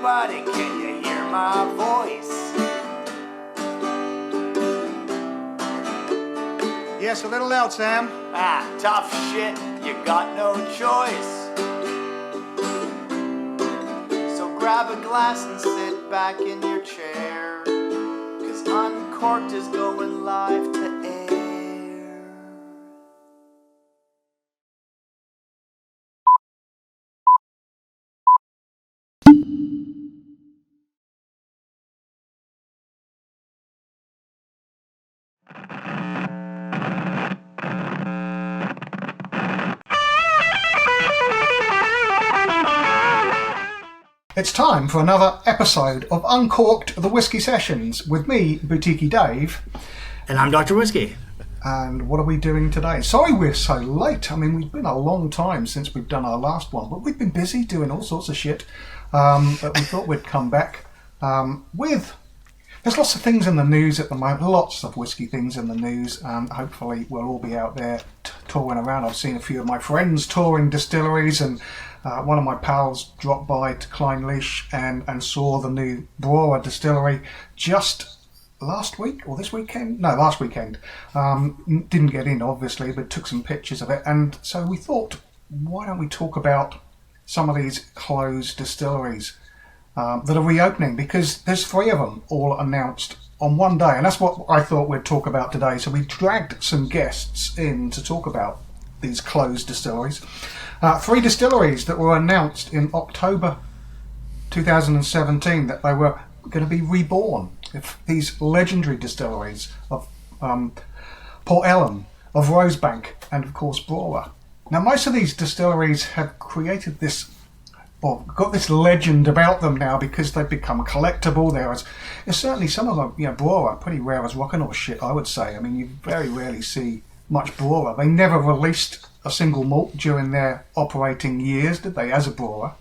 Everybody, can you hear my voice? Yes, a little loud, Sam. Ah, tough shit, you got no choice. So grab a glass and sit back in your chair, 'cause Uncorked is going live to air. It's time for another episode of Uncorked the Whisky Sessions with me, Boutique-y Dave. And I'm Dr. Whiskey. And what are we doing today? Sorry we're so late. I mean, we've been a long time since we've done our last one, but we've been busy doing all sorts of shit. But we thought we'd come back with... There's lots of things in the news at the moment, lots of whisky things in the news. Hopefully we'll all be out there touring around. I've seen a few of my friends touring distilleries, and one of my pals dropped by to Kleinleash and saw the new Brewer distillery just last week or this weekend? No, last weekend. Didn't get in, obviously, but took some pictures of it. And so we thought, why don't we talk about some of these closed distilleries that are reopening, because there's 3 of them all announced on one day, and that's what I thought we'd talk about today. So we dragged some guests in to talk about these closed distilleries. 3 distilleries that were announced in October 2017 that they were going to be reborn. These legendary distilleries of Port Ellen, of Rosebank, and of course Brewer. Now most of these distilleries have created this, or got this legend about them now because they've become collectible. There's certainly some of them, Brewer are pretty rare as rockin' or shit, I would say. I mean, you very rarely see much Brewer. They never released a single malt during their operating years, did they, as a brewer?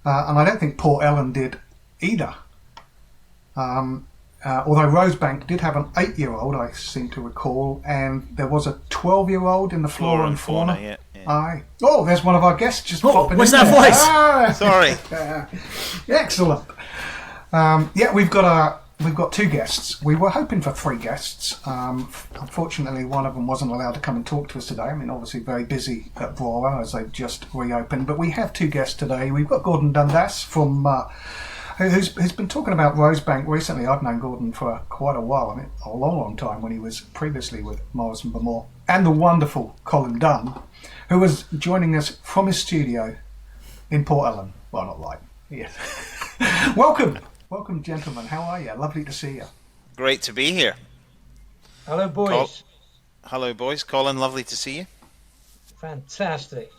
And I don't think Port Ellen did either. Although Rosebank did have an 8-year-old, I seem to recall, and there was a 12-year-old in the Flora and Fauna. Yeah. Aye. Oh, there's one of our guests just popping what's in that there. voice? Ah! Sorry. Excellent. We've got 2 guests. We were hoping for 3 guests. Unfortunately, one of them wasn't allowed to come and talk to us today. I mean, obviously very busy at Brewer as they've just reopened. But we have 2 guests today. We've got Gordon Dundas from who's been talking about Rosebank recently. I've known Gordon for quite a while. I mean, a long time when he was previously with Morris and Bamore. And the wonderful Colin Dunn, who was joining us from his studio in Port Ellen. Well, not right. Yes. Welcome, gentlemen. How are you? Lovely to see you. Great to be here. Hello, boys. Hello, boys. Colin, lovely to see you. Fantastic.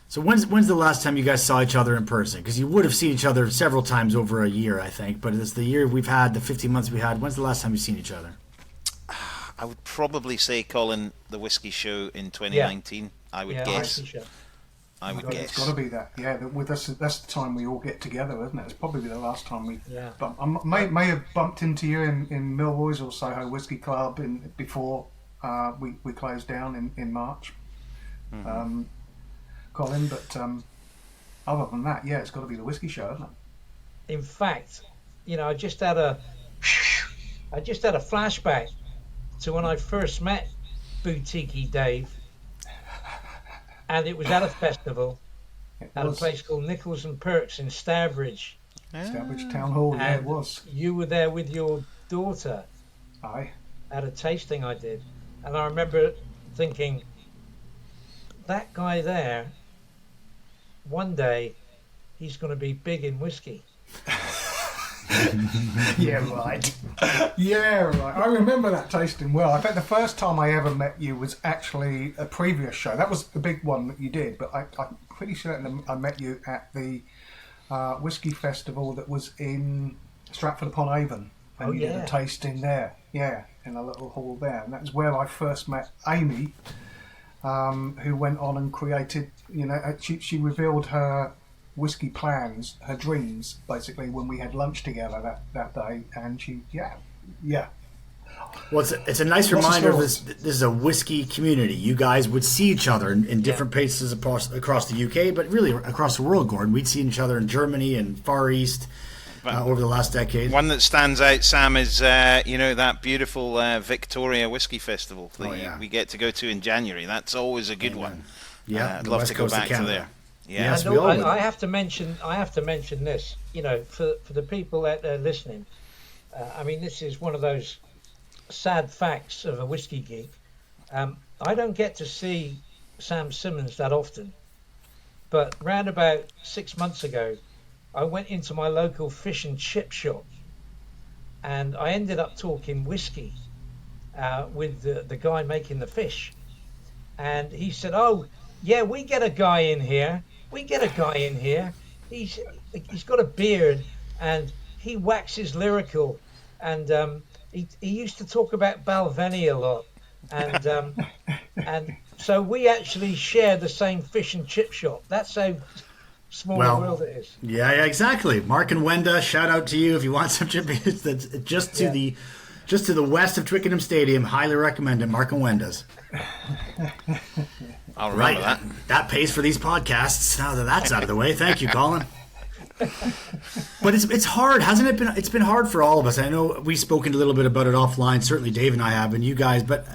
So when's the last time you guys saw each other in person? Because you would have seen each other several times over a year, I think. But it's the year we've had, the 15 months we had. When's the last time you've seen each other? I would probably say, Colin, the Whiskey Show in 2019. I would guess. I would guess. It's got to be that. Yeah, that's the time we all get together, isn't it? It's probably the last time we. Yeah. I may have bumped into you in Millboys or Soho Whiskey Club before we closed down in March. Mm-hmm. Colin, but other than that, yeah, it's got to be the Whiskey Show, isn't it? In fact, I just had a flashback to when I first met Boutique-y Dave, and it was at a festival at a place called Nichols and Perks in Stourbridge. Stourbridge Town Hall, yeah, it was. You were there with your daughter. Aye. At a tasting I did, and I remember thinking, that guy there, one day he's going to be big in whiskey. Yeah, right. I remember that tasting well. I think the first time I ever met you was actually a previous show. That was the big one that you did, but I'm pretty certain I met you at the whiskey festival that was in Stratford-upon-Avon. And you did a tasting there. Yeah, in a little hall there. And that's where I first met Amy, who went on and created, she revealed her whiskey plans, her dreams, basically, when we had lunch together that day. And yeah. Well, it's a nice reminder of this. This is a whiskey community. You guys would see each other in different places across the UK, but really across the world, Gordon. We'd see each other in Germany and Far East. over the last decade. One that stands out, Sam, is that beautiful Victoria Whisky Festival that we get to go to in January. That's always a good one. Yeah, I'd love to go back to there. Yeah, yes, I have to mention this. For the people that are listening, this is one of those sad facts of a whiskey geek. I don't get to see Sam Simmons that often, but round about 6 months ago, I went into my local fish and chip shop, and I ended up talking whiskey with the guy making the fish, and he said, "Oh, yeah, we get a guy in here. He's got a beard, and he waxes lyrical, and he used to talk about Balvenie a lot, and so we actually share the same fish and chip shop. That's how small the world it is." Yeah, exactly. Mark and Wenda, shout out to you if you want some chip. That's just to the west of Twickenham Stadium. Highly recommend it, Mark and Wenda's. I'll remember that. That pays for these podcasts. Now that that's out of the way, thank you, Colin. But it's hard, hasn't it been? It's been hard for all of us. I know we've spoken a little bit about it offline. Certainly, Dave and I have, and you guys. But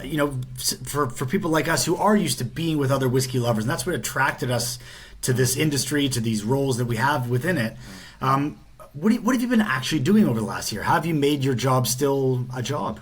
for people like us who are used to being with other whiskey lovers, and that's what attracted us to this industry, to these roles that we have within it. What have you been actually doing over the last year? How have you made your job still a job?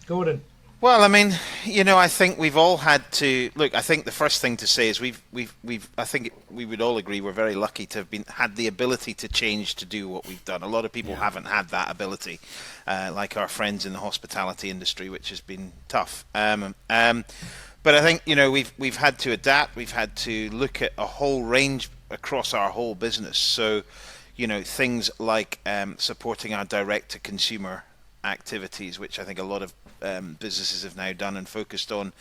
Gordon. Well, I think we've all had to look. I think the first thing to say is I think we would all agree we're very lucky to have had the ability to change to do what we've done. A lot of people haven't had that ability, like our friends in the hospitality industry, which has been tough. But I think we've had to adapt. We've had to look at a whole range across our whole business. So, things like supporting our direct-to-consumer activities, which I think a lot of businesses have now done and focused on.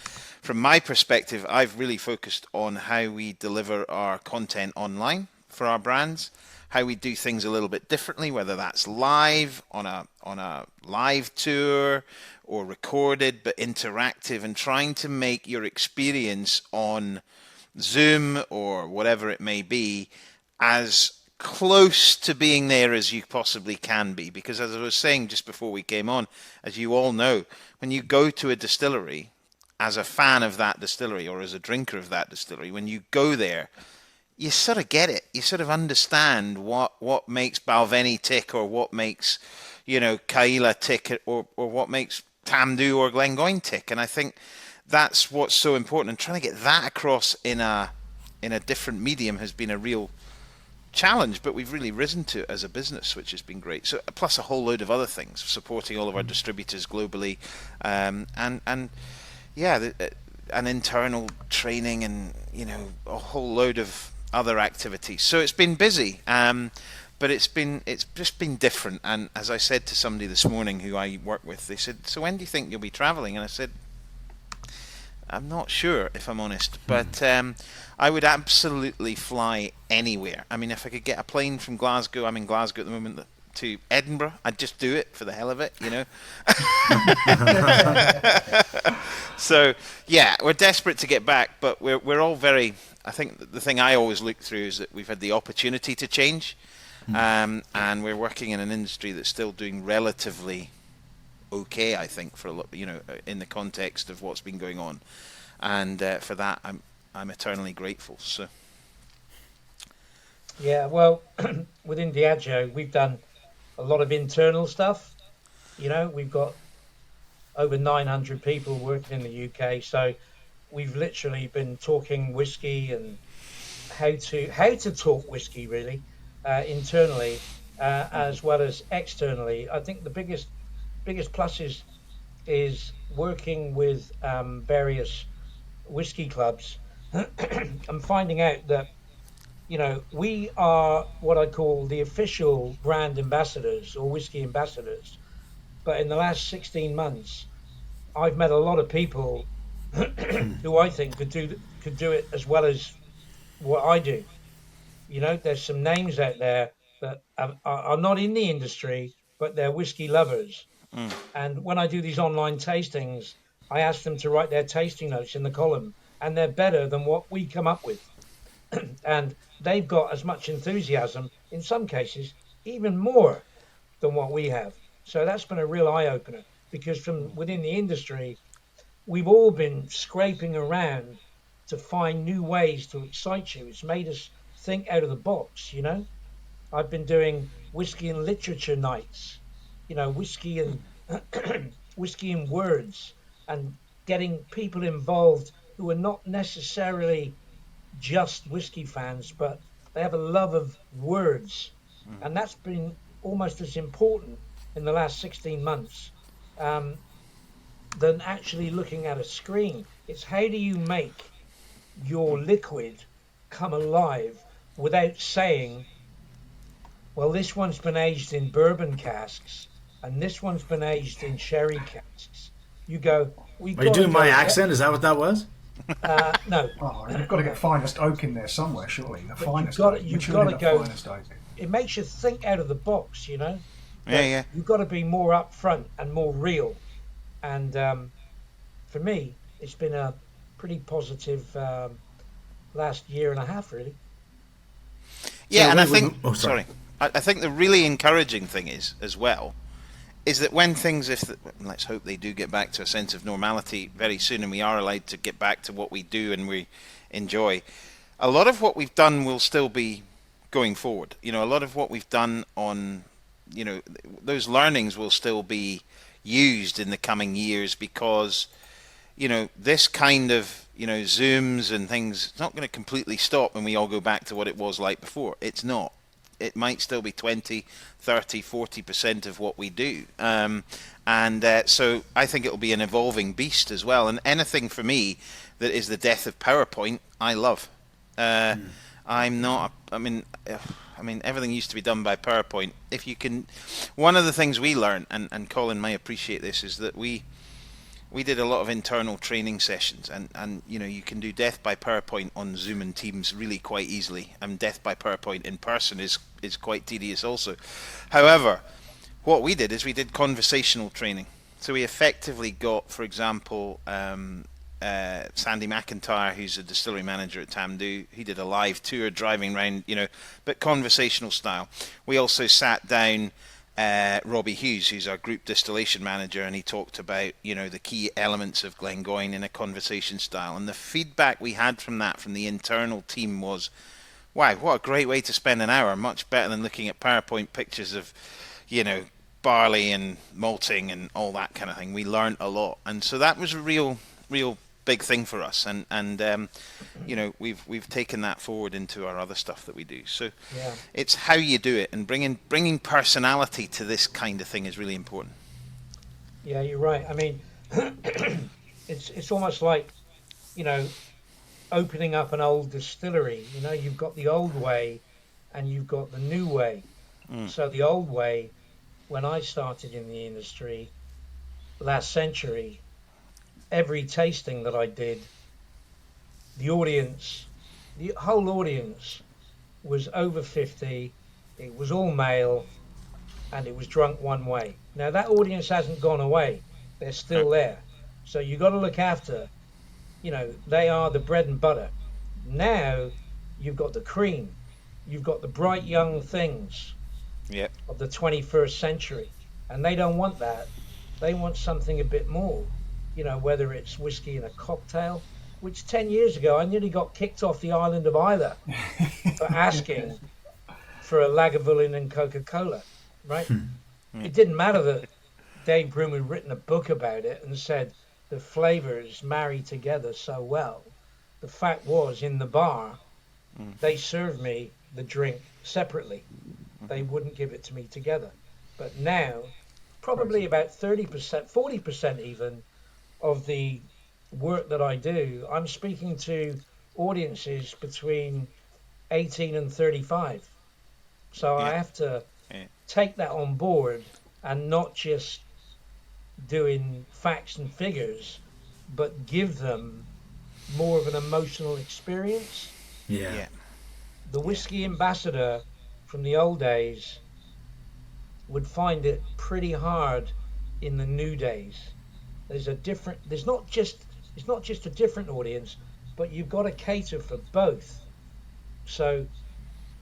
From my perspective, I've really focused on how we deliver our content online for our brands, how we do things a little bit differently, whether that's live on a live tour or recorded but interactive, and trying to make your experience on Zoom or whatever it may be as close to being there as you possibly can be. Because as I was saying just before we came on, as you all know, when you go to a distillery as a fan of that distillery or as a drinker of that distillery, when you go there, you sort of get it. You sort of understand what makes Balvenie tick, or what makes Caila tick, or what makes Tamdhu or Glengoyne tick. And I think that's what's so important, and trying to get that across in a different medium has been a real challenge, but we've really risen to it as a business, which has been great. So plus a whole load of other things, supporting all of our distributors globally, and internal training, and a whole load of other activities. So it's been busy, but it's just been different. And as I said to somebody this morning who I work with, they said, "So when do you think you'll be traveling?" And I said, "I'm not sure, if I'm honest, but I would absolutely fly anywhere. If I could get a plane from Glasgow, I'm in Glasgow at the moment, to Edinburgh, I'd just do it for the hell of it, So, yeah, we're desperate to get back, but we're all very... I think the thing I always look through is that we've had the opportunity to change, and we're working in an industry that's still doing relatively okay, I think, for a lot, in the context of what's been going on, and for that I'm eternally grateful. So yeah, well, within Diageo we've done a lot of internal stuff. We've got over 900 people working in the UK, so we've literally been talking whiskey and how to talk whiskey really, internally, as well as externally. I think the biggest plus is working with various whiskey clubs and finding out that we are what I call the official brand ambassadors or whiskey ambassadors. But in the last 16 months, I've met a lot of people who I think could do it as well as what I do. There's some names out there that are not in the industry, but they're whiskey lovers. And when I do these online tastings, I ask them to write their tasting notes in the column, and they're better than what we come up with. And they've got as much enthusiasm, in some cases, even more than what we have. So that's been a real eye-opener, because from within the industry, we've all been scraping around to find new ways to excite you. It's made us think out of the box, you know. I've been doing whiskey and literature nights, you know, whiskey and whiskey and words, and getting people involved who are not necessarily just whiskey fans, but they have a love of words, and that's been almost as important in the last 16 months um, than actually looking at a screen. It's how do you make your liquid come alive without saying, well, this one's been aged in bourbon casks and this one's been aged in sherry casks. You go, we Are you doing my accent? Is that what that was? No. Oh, you've got to get finest oak in there somewhere, surely. The But finest you've got oak. you've Which got one to is the go. finest oak? It makes you think out of the box, you know. Yeah. You've got to be more upfront and more real. And for me, it's been a pretty positive last year and a half, really. Yeah, So and I wait, think. oh, sorry. I think the really encouraging thing is, as well, is that when things, let's hope they do get back to a sense of normality very soon, and we are allowed to get back to what we do and we enjoy, a lot of what we've done will still be going forward. You know, a lot of what we've done on, you know, those learnings will still be used in the coming years, because, you know, this kind of, you know, Zooms and things, it's not going to completely stop when we all go back to what it was like before. It's not. It might still be 20, 30, 40% of what we do. So I think it'll be an evolving beast as well. And anything for me that is the death of PowerPoint, I love. I'm not, I mean, everything used to be done by PowerPoint. If you can, one of the things we learned, and Colin may appreciate this, is that we did a lot of internal training sessions, and you know, you can do death by PowerPoint on Zoom and Teams really quite easily, and death by PowerPoint in person is quite tedious also. However, what we did is we did conversational training. So we effectively got, for example, Sandy McIntyre, who's a distillery manager at Tamdhu, he did a live tour driving around, you know, but conversational style. We also sat down Robbie Hughes, who's our group distillation manager, and he talked about, you know, the key elements of Glengoyne in a conversation style. And the feedback we had from that, from the internal team, was, wow, what a great way to spend an hour, much better than looking at PowerPoint pictures of, you know, barley and malting and all that kind of thing. We learned a lot, and so that was a real big thing for us, and you know, we've taken that forward into our other stuff that we do. So Yeah. it's how you do it, and bringing personality to this kind of thing is really important. Yeah, you're right. I mean, it's almost like, you know, opening up an old distillery. You know, you've got the old way and you've got the new way. So the old way, when I started in the industry last century, every tasting that I did, the whole audience was over 50, it was all male, and it was drunk one way. Now that audience hasn't gone away, they're still there. So you got to look after, you know, they are the bread and butter. Now you've got the cream, you've got the bright young things of the 21st century, and they don't want that. They want something a bit more, you know, whether it's whiskey in a cocktail, which 10 years ago I nearly got kicked off the island of Isla for asking for a Lagavulin and Coca-Cola, right? It didn't matter that Dave Broom had written a book about it and said the flavors marry together so well. The fact was, in the bar, they served me the drink separately. They wouldn't give it to me together. But now, probably about 30%, 40% even, of the work that I do, I'm speaking to audiences between 18 and 35. So I have to take that on board and not just doing facts and figures, but give them more of an emotional experience. Yeah. The whiskey ambassador from the old days would find it pretty hard in the new days. It's not just a different audience, but you've got to cater for both. So,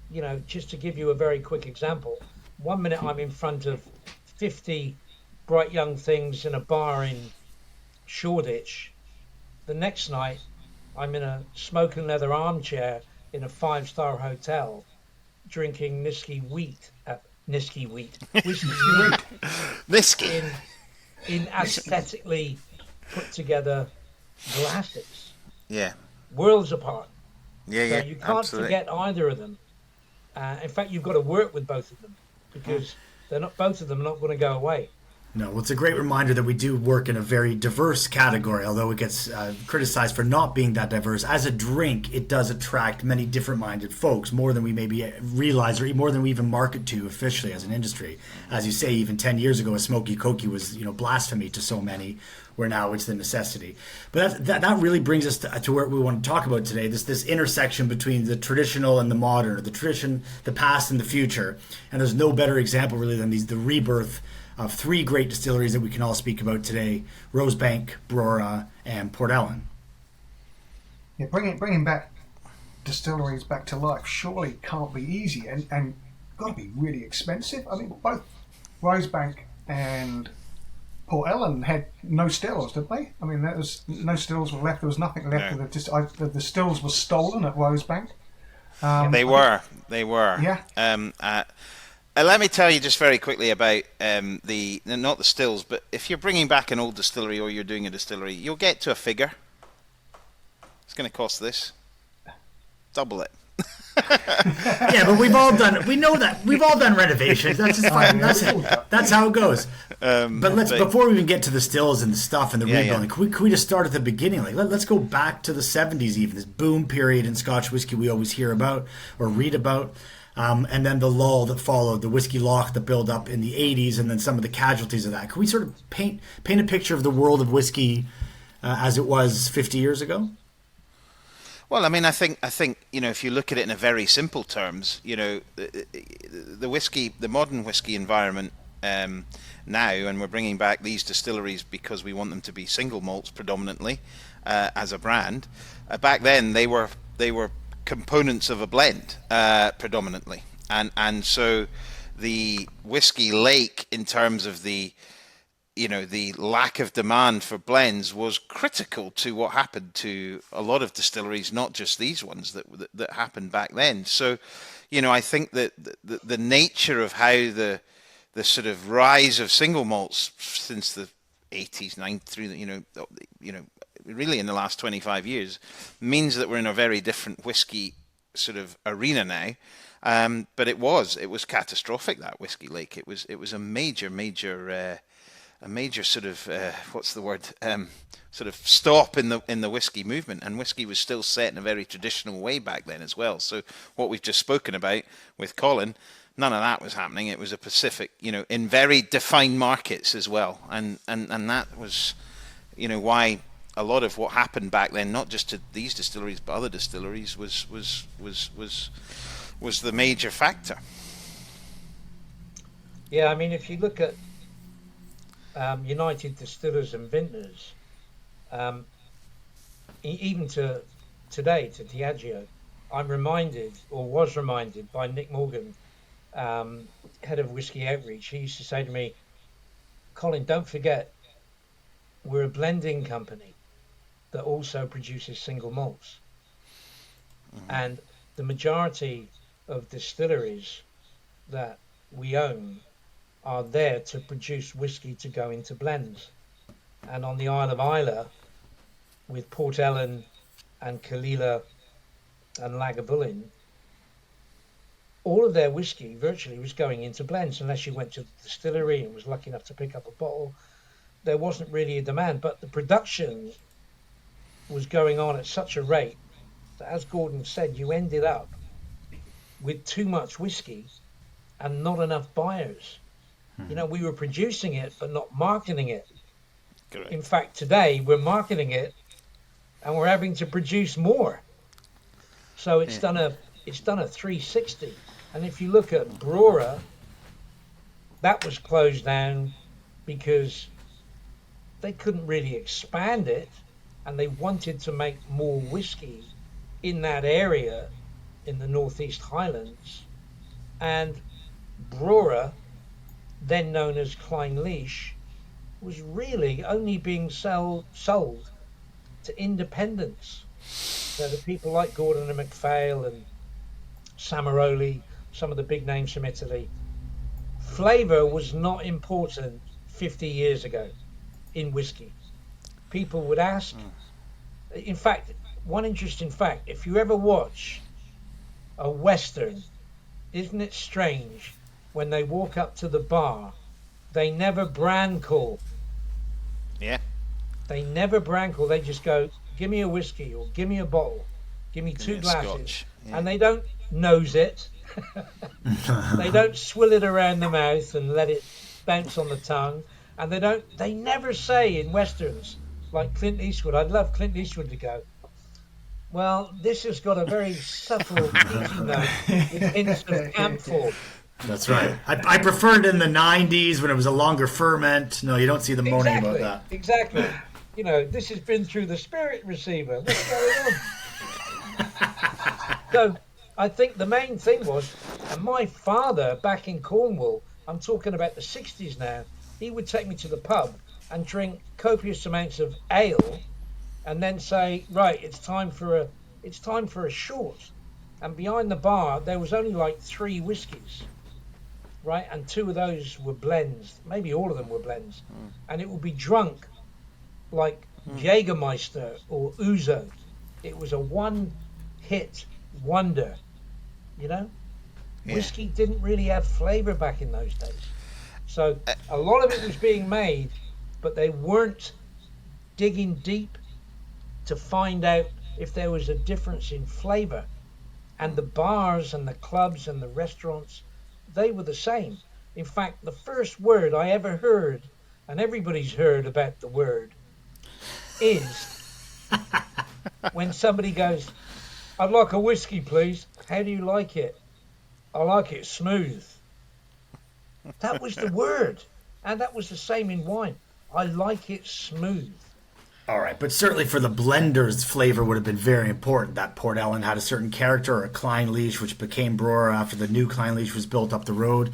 you know, just to give you a very quick example, one minute I'm in front of 50 bright young things in a bar in Shoreditch. The next night, I'm in a smoke and leather armchair in a 5-star hotel, drinking whiskey wheat, Nisky. in aesthetically put together glasses. Yeah. Worlds apart. Yeah, So you can't forget either of them. In fact, you've got to work with both of them because both of them are not going to go away. No, well, it's a great reminder that we do work in a very diverse category, although it gets criticized for not being that diverse. As a drink, it does attract many different-minded folks, more than we maybe realize, or more than we even market to officially as an industry. As you say, even 10 years ago, a smoky cokey was, blasphemy to so many, where now it's the necessity. But that really brings us to where we want to talk about today, this intersection between the traditional and the modern, the tradition, the past, and the future. And there's no better example, really, than the rebirth of 3 great distilleries that we can all speak about today: Rosebank, Brora, and Port Ellen. Yeah, bringing back distilleries back to life surely can't be easy and got to be really expensive. I mean, both Rosebank and Port Ellen had no stills, didn't they? I mean, there was no stills were left. There was nothing left of the stills were stolen at Rosebank. They were. Yeah. Let me tell you just very quickly about not the stills, but if you're bringing back an old distillery or you're doing a distillery, you'll get to a figure. It's going to cost this. Double it. Yeah, but we know that. We've all done renovations. That's just fine. That's how it goes. But before we even get to the stills and the stuff and the rebuilding, can we just start at the beginning? Like, let's go back to the 70s even, this boom period in Scotch whiskey we always hear about or read about. And then the lull that followed, the whiskey loch that built up in the 80s, and then some of the casualties of that. Can we sort of paint a picture of the world of whiskey as it was 50 years ago? Well, I mean, I think if you look at it in a very simple terms, the modern whiskey environment now, and we're bringing back these distilleries because we want them to be single malts predominantly as a brand. Back then, they were components of a blend predominantly, and so the whiskey lake, in terms of the lack of demand for blends, was critical to what happened to a lot of distilleries, not just these ones that happened back then. So I think that the nature of how the sort of rise of single malts since the 80s, 90s through really in the last 25 years means that we're in a very different whiskey sort of arena now. But it was catastrophic, that whiskey lake. It was a major sort of what's the word, sort of stop in the whiskey movement, and whiskey was still set in a very traditional way back then as well. So what we've just spoken about with Colin, none of that was happening. It was a Pacific, in very defined markets as well, and that was why a lot of what happened back then, not just to these distilleries but other distilleries, was the major factor. Yeah, I mean, if you look at United Distillers and Vintners, even to today, to Diageo, I'm was reminded by Nick Morgan, head of Whiskey Outreach. He used to say to me, Colin, don't forget, we're a blending company that also produces single malts. Mm-hmm. And the majority of distilleries that we own are there to produce whiskey to go into blends. And on the Isle of Islay, with Port Ellen and Kalila and Lagavulin, all of their whiskey virtually was going into blends, unless you went to the distillery and was lucky enough to pick up a bottle. There wasn't really a demand, but the production was going on at such a rate that, as Gordon said, you ended up with too much whiskey and not enough buyers. We were producing it but not marketing it. Correct. In fact, today we're marketing it and we're having to produce more. So it's done a 360. And if you look at Brora, that was closed down because they couldn't really expand it, and they wanted to make more whiskey in that area in the Northeast Highlands. And Brewer, then known as Clynelish, was really only being sold to independents. So the people like Gordon and MacPhail and Samaroli, some of the big names from Italy. Flavour was not important 50 years ago in whiskey. People would ask. In fact, one interesting fact, if you ever watch a Western, isn't it strange when they walk up to the bar, they never brand call. Yeah. They never brand call. They just go, give me a whiskey or give me a bottle. Give me two me a glasses. scotch. Yeah. And they don't nose it. They don't swill it around the mouth and let it bounce on the tongue. And they never say in Westerns, like Clint Eastwood, I'd love Clint Eastwood to go, well, this has got a very subtle peaty note with hints of camphor. That's right. I preferred in the 90s when it was a longer ferment. No, you don't see them moaning about that. Exactly. You know, this has been through the spirit receiver. What's going on? So I think the main thing was, and my father back in Cornwall, I'm talking about the 60s now, he would take me to the pub and drink copious amounts of ale and then say, right, it's time for a short. And behind the bar, there was only like 3 whiskies, right? And 2 of those were blends. Maybe all of them were blends. And it would be drunk like Jägermeister or Ouzo. It was a one-hit wonder, you know? Yeah. Whiskey didn't really have flavour back in those days. So a lot of it was being made, but they weren't digging deep to find out if there was a difference in flavour. And the bars and the clubs and the restaurants, they were the same. In fact, the first word I ever heard, and everybody's heard about the word, is when somebody goes, I'd like a whiskey, please. How do you like it? I like it smooth. That was the word. And that was the same in wine. I like it smooth. All right, but certainly for the blenders, flavor would have been very important. That Port Ellen had a certain character, or a Clynelish, which became Brewer after the new Clynelish was built up the road.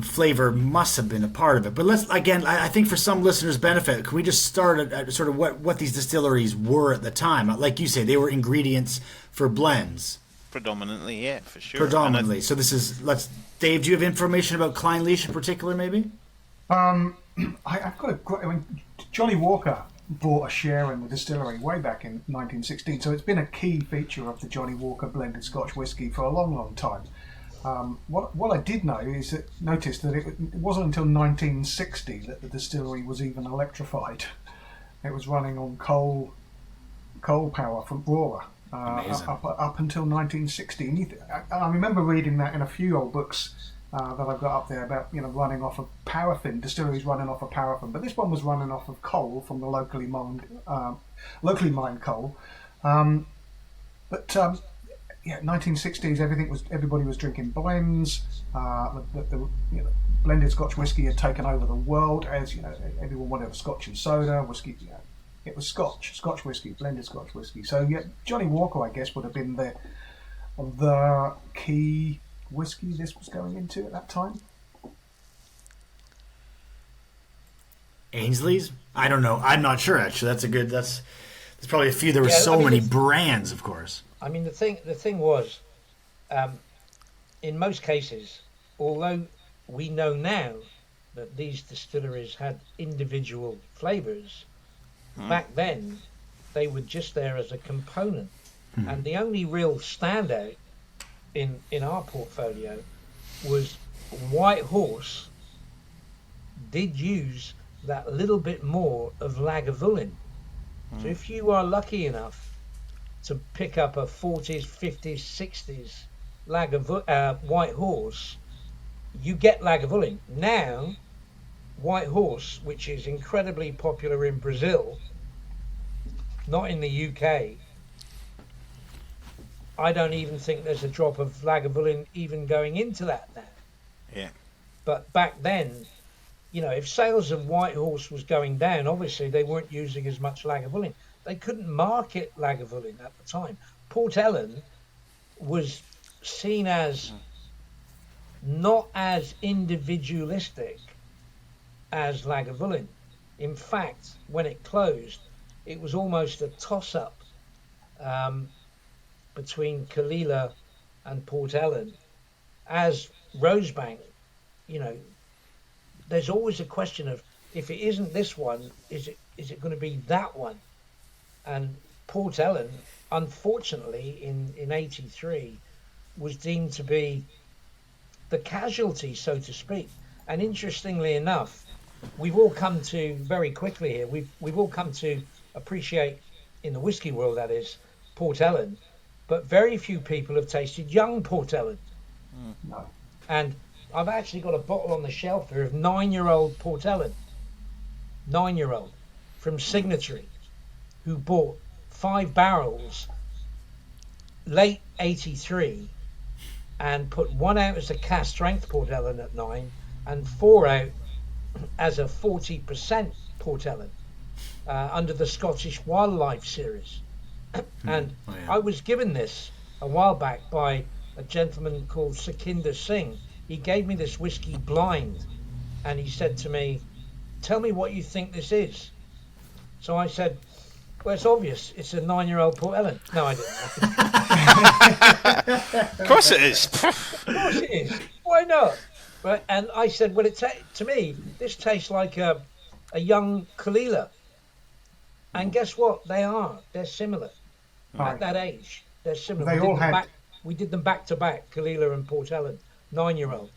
Flavor must have been a part of it. But I think for some listeners' benefit, can we just start at sort of what these distilleries were at the time? Like you say, they were ingredients for blends. Predominantly, yeah, for sure. Predominantly. So Dave, do you have information about Clynelish in particular, maybe? I've got Johnny Walker bought a share in the distillery way back in 1916, so it's been a key feature of the Johnny Walker blended Scotch whisky for a long, long time. What I did know is notice that it wasn't until 1960 that the distillery was even electrified. It was running on coal power from Brewer up until 1960. And I remember reading that in a few old books that I've got up there about running off of paraffin, distilleries running off of paraffin, but this one was running off of coal from the locally mined coal. 1960s, everybody was drinking blends. The blended Scotch whisky had taken over the world, as everyone wanted a Scotch and soda whiskey. It was Scotch whisky, blended Scotch whisky. So Johnny Walker, I guess, would have been the key whiskey this was going into at that time. Ainsley's? I don't know. I'm not sure, actually. There's probably a few. There were many brands, of course. I mean, the thing was, in most cases, although we know now that these distilleries had individual flavours, back then they were just there as a component. And the only real standout in our portfolio was White Horse did use that little bit more of Lagavulin. So if you are lucky enough to pick up a 40s, 50s, 60s White Horse, you get Lagavulin. Now, White Horse, which is incredibly popular in Brazil, not in the UK, I don't even think there's a drop of Lagavulin even going into that now. Yeah. But back then, if sales of White Horse was going down, obviously they weren't using as much Lagavulin. They couldn't market Lagavulin at the time. Port Ellen was seen as not as individualistic as Lagavulin. In fact, when it closed, it was almost a toss-up between Kalila and Port Ellen. As Rosebank, you know, there's always a question of, if it isn't this one, is it going to be that one? And Port Ellen, unfortunately, in '83, was deemed to be the casualty, so to speak. And interestingly enough, we've all come to, very quickly here, we've all come to appreciate, in the whiskey world that is, Port Ellen, but very few people have tasted young Port Ellen. No. And I've actually got a bottle on the shelf here of 9-year-old Port Ellen, 9-year-old, from Signatory, who bought 5 barrels late '83 and put 1 out as a cask strength Port Ellen at 9 and 4 out as a 40% Port Ellen under the Scottish Wildlife series. And I was given this a while back by a gentleman called Sakinder Singh. He gave me this whiskey blind, and he said to me, "Tell me what you think this is." So I said, "Well, it's obvious. It's a 9-year-old Port Ellen." No, I didn't. Of course it is. Of course it is. Why not? But and I said, "Well, to me, this tastes like a young Kalila." And guess what? They're similar. Right. At that age, they're similar. They all had. We did them back to back, Kalila and Port Ellen, 9-year-old.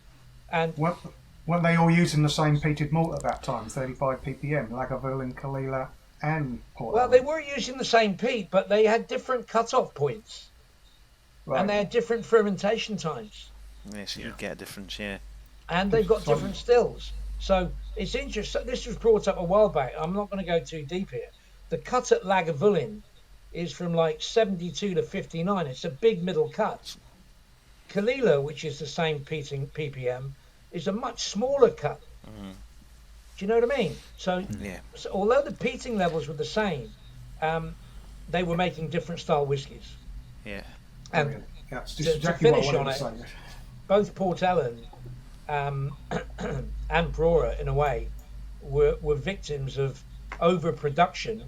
And Weren't they all using the same peated malt at that time, 35 ppm, Lagavulin, Kalila, and Port well, Ellen? they were using the same peat, but they had different cut-off points, Right. and they had different fermentation times, Yes, you get a difference, yeah. and they've got different stills. So it's interesting. This was brought up a while back. I'm not going to go too deep here. The cut at Lagavulin is from like 72 to 59. It's a big middle cut. Kalila, which is the same ppm, is a much smaller cut. Do you know what I mean? So although the peating levels were the same, they were making different style whiskies. Yeah. And Yeah, it's to just exactly finish what I on wanted it, to say. both Port Ellen and Brora, in a way, were victims of overproduction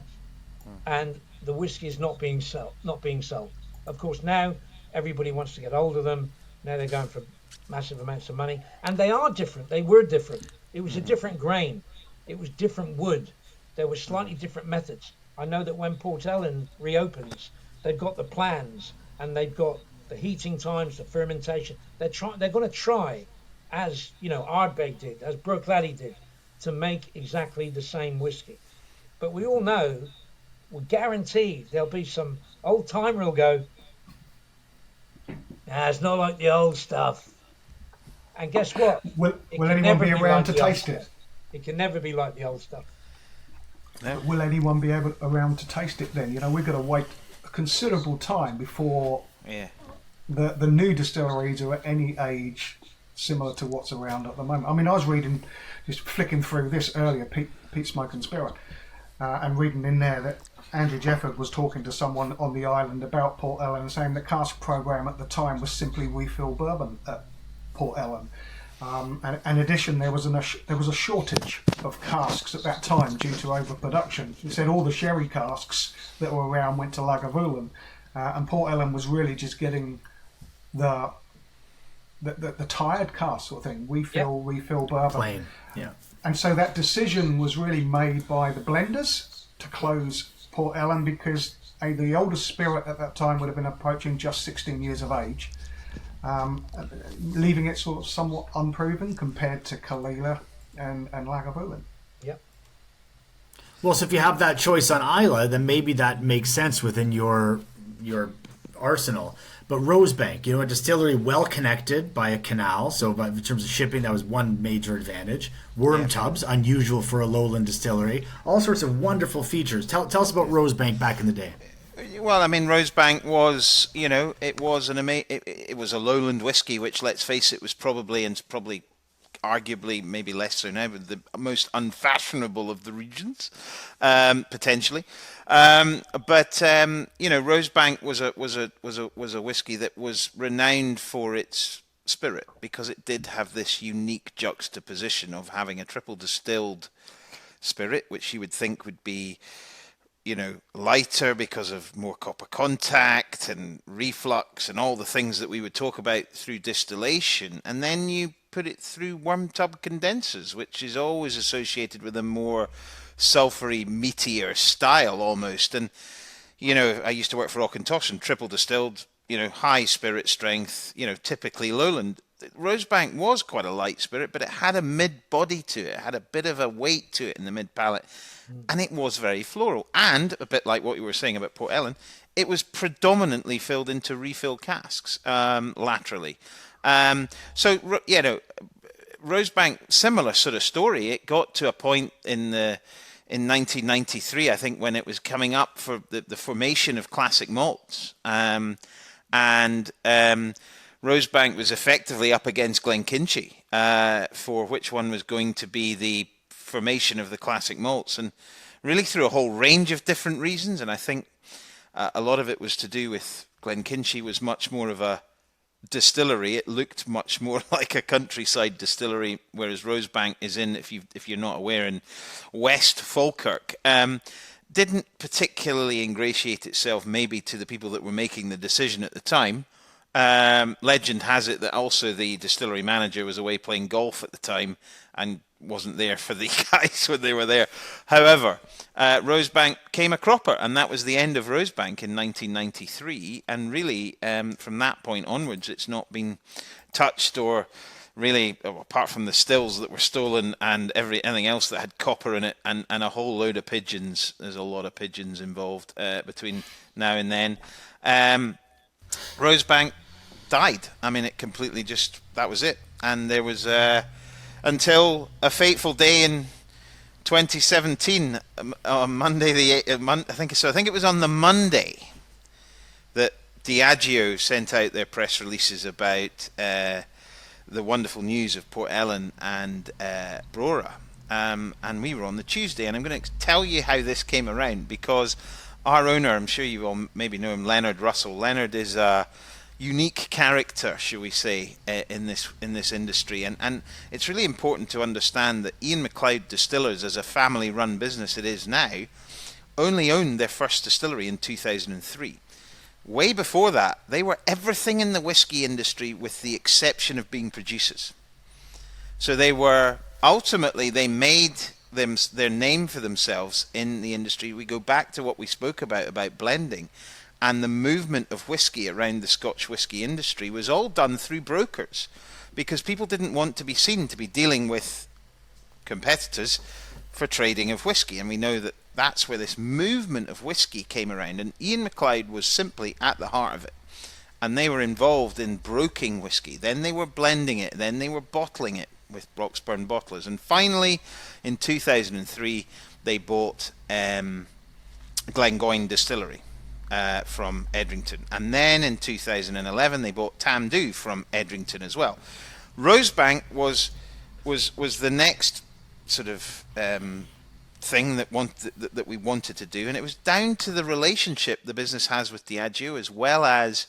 and the whiskies not being sold. Of course, now everybody wants to get hold of them. Now they're going for massive amounts of money, and they are different. They were different. It was a different grain. It was different wood. There were slightly different methods. I know that when Port Ellen reopens, they've got the plans and they've got the heating times, the fermentation. They're going to try, as you know, Ardbeg did, as Brooklady did, to make exactly the same whiskey. But we all know, we're guaranteed there'll be some old timer who'll go, "Nah, it's not like the old stuff." And guess what? Will It will can anyone never be around like to the old taste it? stuff. It can never be like the old stuff. No. Will anyone be around to taste it then? You know, we've got to wait a considerable time before Yeah. the new distilleries are at any age similar to what's around at the moment. I mean, I was reading, just flicking through this earlier, Pete Smoke and Spirit, and reading in there that Andrew Jefford was talking to someone on the island about Port Ellen and saying the cask program at the time was simply refill bourbon at Port Ellen. And in addition, there was a shortage of casks at that time due to overproduction. He said all the sherry casks that were around went to Lagavulin, and Port Ellen was really just getting the tired cask sort of thing. Refill bourbon. Plain. Yeah. And so that decision was really made by the blenders to close Port Ellen because the oldest spirit at that time would have been approaching just 16 years of age, leaving it sort of somewhat unproven compared to Kalila and Lagavulin. Yep. Well, so if you have that choice on Isla, then maybe that makes sense within your arsenal. But Rosebank, a distillery well connected by a canal, so in terms of shipping, that was one major advantage. Worm tubs, unusual for a lowland distillery. All sorts of wonderful features. Tell us about Rosebank back in the day. Well, I mean, Rosebank was, it was it was a lowland whiskey, which, let's face it, was probably arguably, maybe less so now, but the most unfashionable of the regions, potentially. But Rosebank was a whiskey that was renowned for its spirit because it did have this unique juxtaposition of having a triple distilled spirit, which you would think would be, lighter because of more copper contact and reflux and all the things that we would talk about through distillation. And then you put it through worm tub condensers, which is always associated with a more sulfury, meatier style almost. And, I used to work for Auchentoshan, triple distilled, high spirit strength, typically lowland. Rosebank was quite a light spirit, but it had a mid-body to it. It had a bit of a weight to it in the mid-palate. And it was very floral. And, a bit like what you were saying about Port Ellen, it was predominantly filled into refill casks laterally. Rosebank, similar sort of story. It got to a point in 1993, I think, when it was coming up for the formation of classic malts. Rosebank was effectively up against Glenkinchie for which one was going to be the formation of the classic malts, and really through a whole range of different reasons. And I think a lot of it was to do with Glenkinchie was much more of a distillery. It looked much more like a countryside distillery, whereas Rosebank is in, if you're not aware, in West Falkirk. Didn't particularly ingratiate itself maybe to the people that were making the decision at the time. Legend has it that also the distillery manager was away playing golf at the time and wasn't there for the guys when they were there. However, Rosebank came a cropper, and that was the end of Rosebank in 1993. And really, from that point onwards, it's not been touched or really, apart from the stills that were stolen and anything else that had copper in it and a whole load of pigeons. There's a lot of pigeons involved between now and then. Rosebank died. I mean, it completely that was it. And there was, until a fateful day in 2017, on Monday, I think it was on the Monday that Diageo sent out their press releases about the wonderful news of Port Ellen and Brora. And we were on the Tuesday, and I'm going to tell you how this came around, because our owner, I'm sure you all maybe know him, Leonard Russell. Leonard is a unique character, shall we say, in this industry, and it's really important to understand that Ian Mcleod Distillers, as a family-run business it is now, only owned their first distillery in 2003. Way before that, they were everything in the whiskey industry with the exception of being producers. So they were, ultimately, they made their name for themselves in the industry. We go back to what we spoke about blending, and the movement of whiskey around the Scotch whiskey industry was all done through brokers, because people didn't want to be seen to be dealing with competitors for trading of whiskey. And we know that that's where this movement of whiskey came around, and Ian Mcleod was simply at the heart of it. And they were involved in broking whiskey, then they were blending it, then they were bottling it with Broxburn bottlers, and finally in 2003 they bought Glengoyne Distillery from Edrington, and then in 2011 they bought Tamdhu from Edrington as well. Rosebank was the next sort of thing that we wanted to do, and it was down to the relationship the business has with Diageo, as well as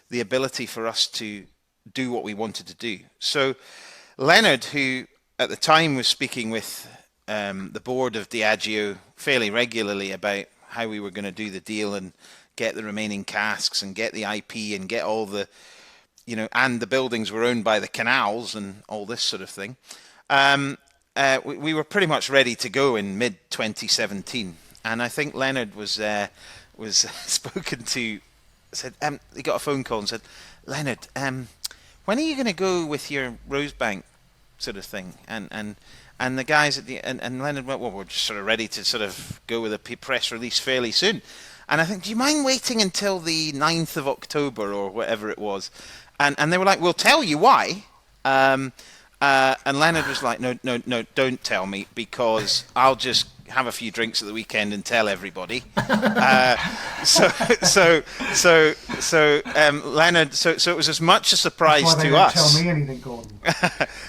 the ability for us to do what we wanted to do. So Leonard, who at the time was speaking with the board of Diageo fairly regularly about how we were going to do the deal and get the remaining casks and get the IP and get all the, and the buildings were owned by the canals and all this sort of thing. We were pretty much ready to go in mid-2017, and I think Leonard was spoken to. Said he got a phone call and said, "Leonard, when are you going to go with your Rosebank sort of thing?" And the guys at and Leonard went, "Well, we're just sort of ready to sort of go with a press release fairly soon." And I think, "Do you mind waiting until the 9th of October or whatever it was?" And they were like, "We'll tell you why." And Leonard was like, "No, don't tell me, because I'll just have a few drinks at the weekend and tell everybody." Leonard, so it was as much a surprise to us. Tell me anything, Gordon.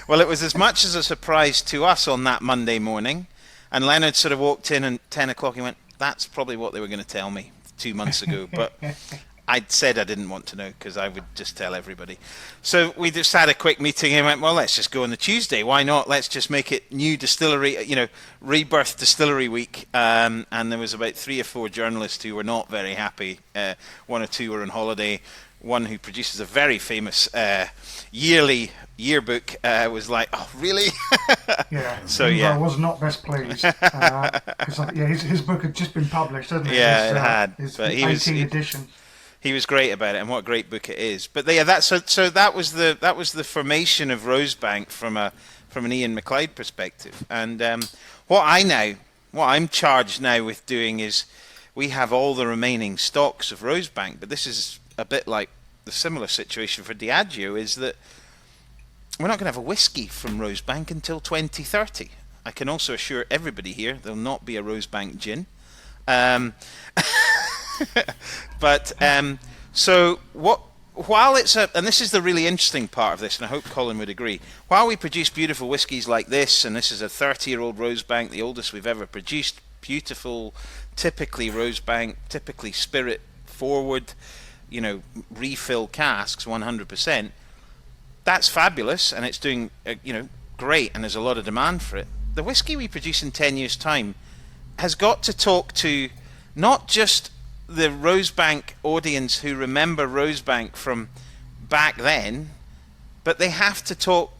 Well, it was as much as a surprise to us on that Monday morning, and Leonard sort of walked in at 10 o'clock. He went, "That's probably what they were going to tell me 2 months ago, but I'd said I didn't want to know because I would just tell everybody. So we just had a quick meeting and went, well, let's just go on the Tuesday. Why not? Let's just make it new distillery, rebirth distillery week. And there was about 3 or 4 journalists who were not very happy. 1 or 2 were on holiday. One who produces a very famous yearly yearbook was like, "Oh, really?" Yeah. So I was not best pleased because his book had just been published, hadn't it? Yeah, it had. His But 18th edition. He was great about it, and what a great book it is. But yeah, that was the formation of Rosebank from an Ian Mcleod perspective. And what I'm charged now with doing is we have all the remaining stocks of Rosebank, but this is a bit like the similar situation for Diageo, is that we're not going to have a whiskey from Rosebank until 2030. I can also assure everybody here there'll not be a Rosebank gin. So while it's and this is the really interesting part of this, and I hope Colin would agree, while we produce beautiful whiskies like this, and this is a 30-year-old Rosebank, the oldest we've ever produced, beautiful, typically Rosebank, typically spirit forward, refill casks 100%. That's fabulous, and it's doing great, and there's a lot of demand for it. The whiskey we produce in 10 years' time has got to talk to not just the Rosebank audience who remember Rosebank from back then, but they have to talk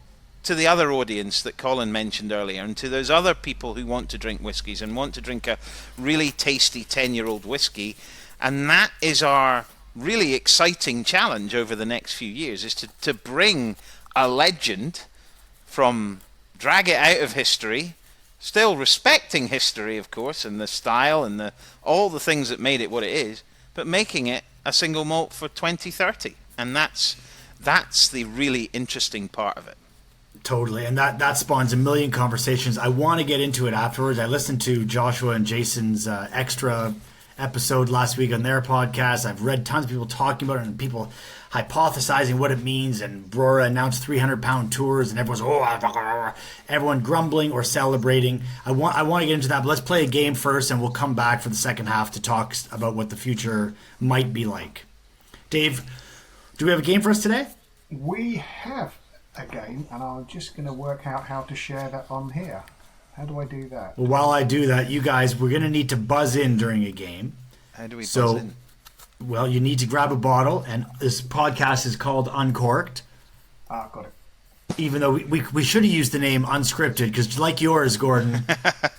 to the other audience that Colin mentioned earlier, and to those other people who want to drink whiskies and want to drink a really tasty 10-year-old whiskey. And that is our really exciting challenge over the next few years, is to bring a legend drag it out of history, still respecting history, of course, and the style and all the things that made it what it is, but making it a single malt for 2030. And that's the really interesting part of it. Totally, and that spawns a million conversations. I want to get into it afterwards. I listened to Joshua and Jason's extra episode last week on their podcast. I've read tons of people talking about it and people hypothesizing what it means, and Brora announced 300-pound tours and everyone grumbling or celebrating. I want to get into that, but let's play a game first and we'll come back for the second half to talk about what the future might be like. Dave, do we have a game for us today? We have a game, and I'm just going to work out how to share that on here. How do I do that? Well, while I do that, you guys, we're going to need to buzz in during a game. How do we buzz in? Well, you need to grab a bottle, and this podcast is called Uncorked. Got it. Even though we should have used the name Unscripted, because like yours, Gordon,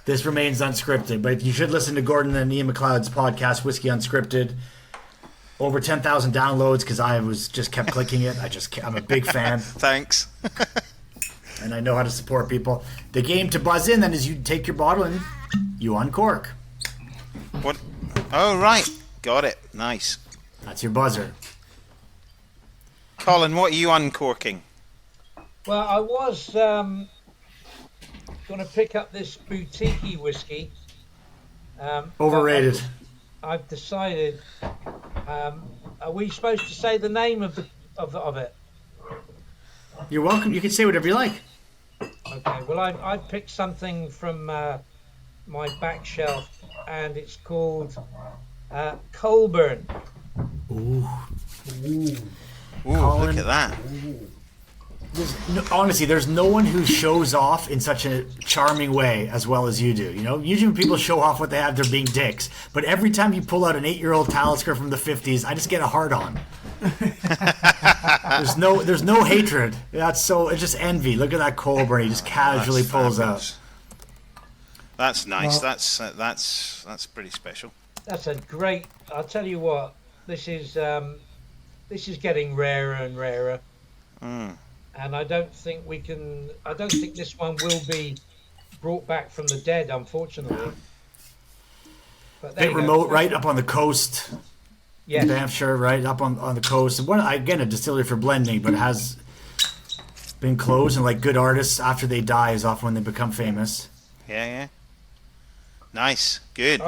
this remains unscripted. But you should listen to Gordon and Ian Mcleod's podcast, Whiskey Unscripted. Over 10,000 downloads because I just kept clicking it. I'm a big fan. Thanks. And I know how to support people. The game to buzz in then is you take your bottle and you uncork. What? Oh, right. Got it. Nice. That's your buzzer. Colin, what are you uncorking? Well, I was going to pick up this boutique-y whiskey. Overrated. I've decided. Are we supposed to say the name of it? You're welcome. You can say whatever you like. Okay. Well, I picked something from my back shelf, and it's called Colburn. Ooh. Ooh, look at that. Honestly, there's no one who shows off in such a charming way as well as you do. Usually when people show off what they have, they're being dicks. But every time you pull out an 8-year-old Talisker from the 50s, I just get a hard on. There's no hatred. It's just envy. Look at that Colburn. He just casually pulls out. That's nice. Well, that's pretty special. That's a great. I'll tell you what. This is getting rarer and rarer. Mm. And I don't think this one will be brought back from the dead, unfortunately. But bit remote, right up on the coast. Yes. In Hampshire, right up on the coast. And again, a distillery for blending, but has been closed. And like good artists, after they die, is often when they become famous. Yeah. Nice, good.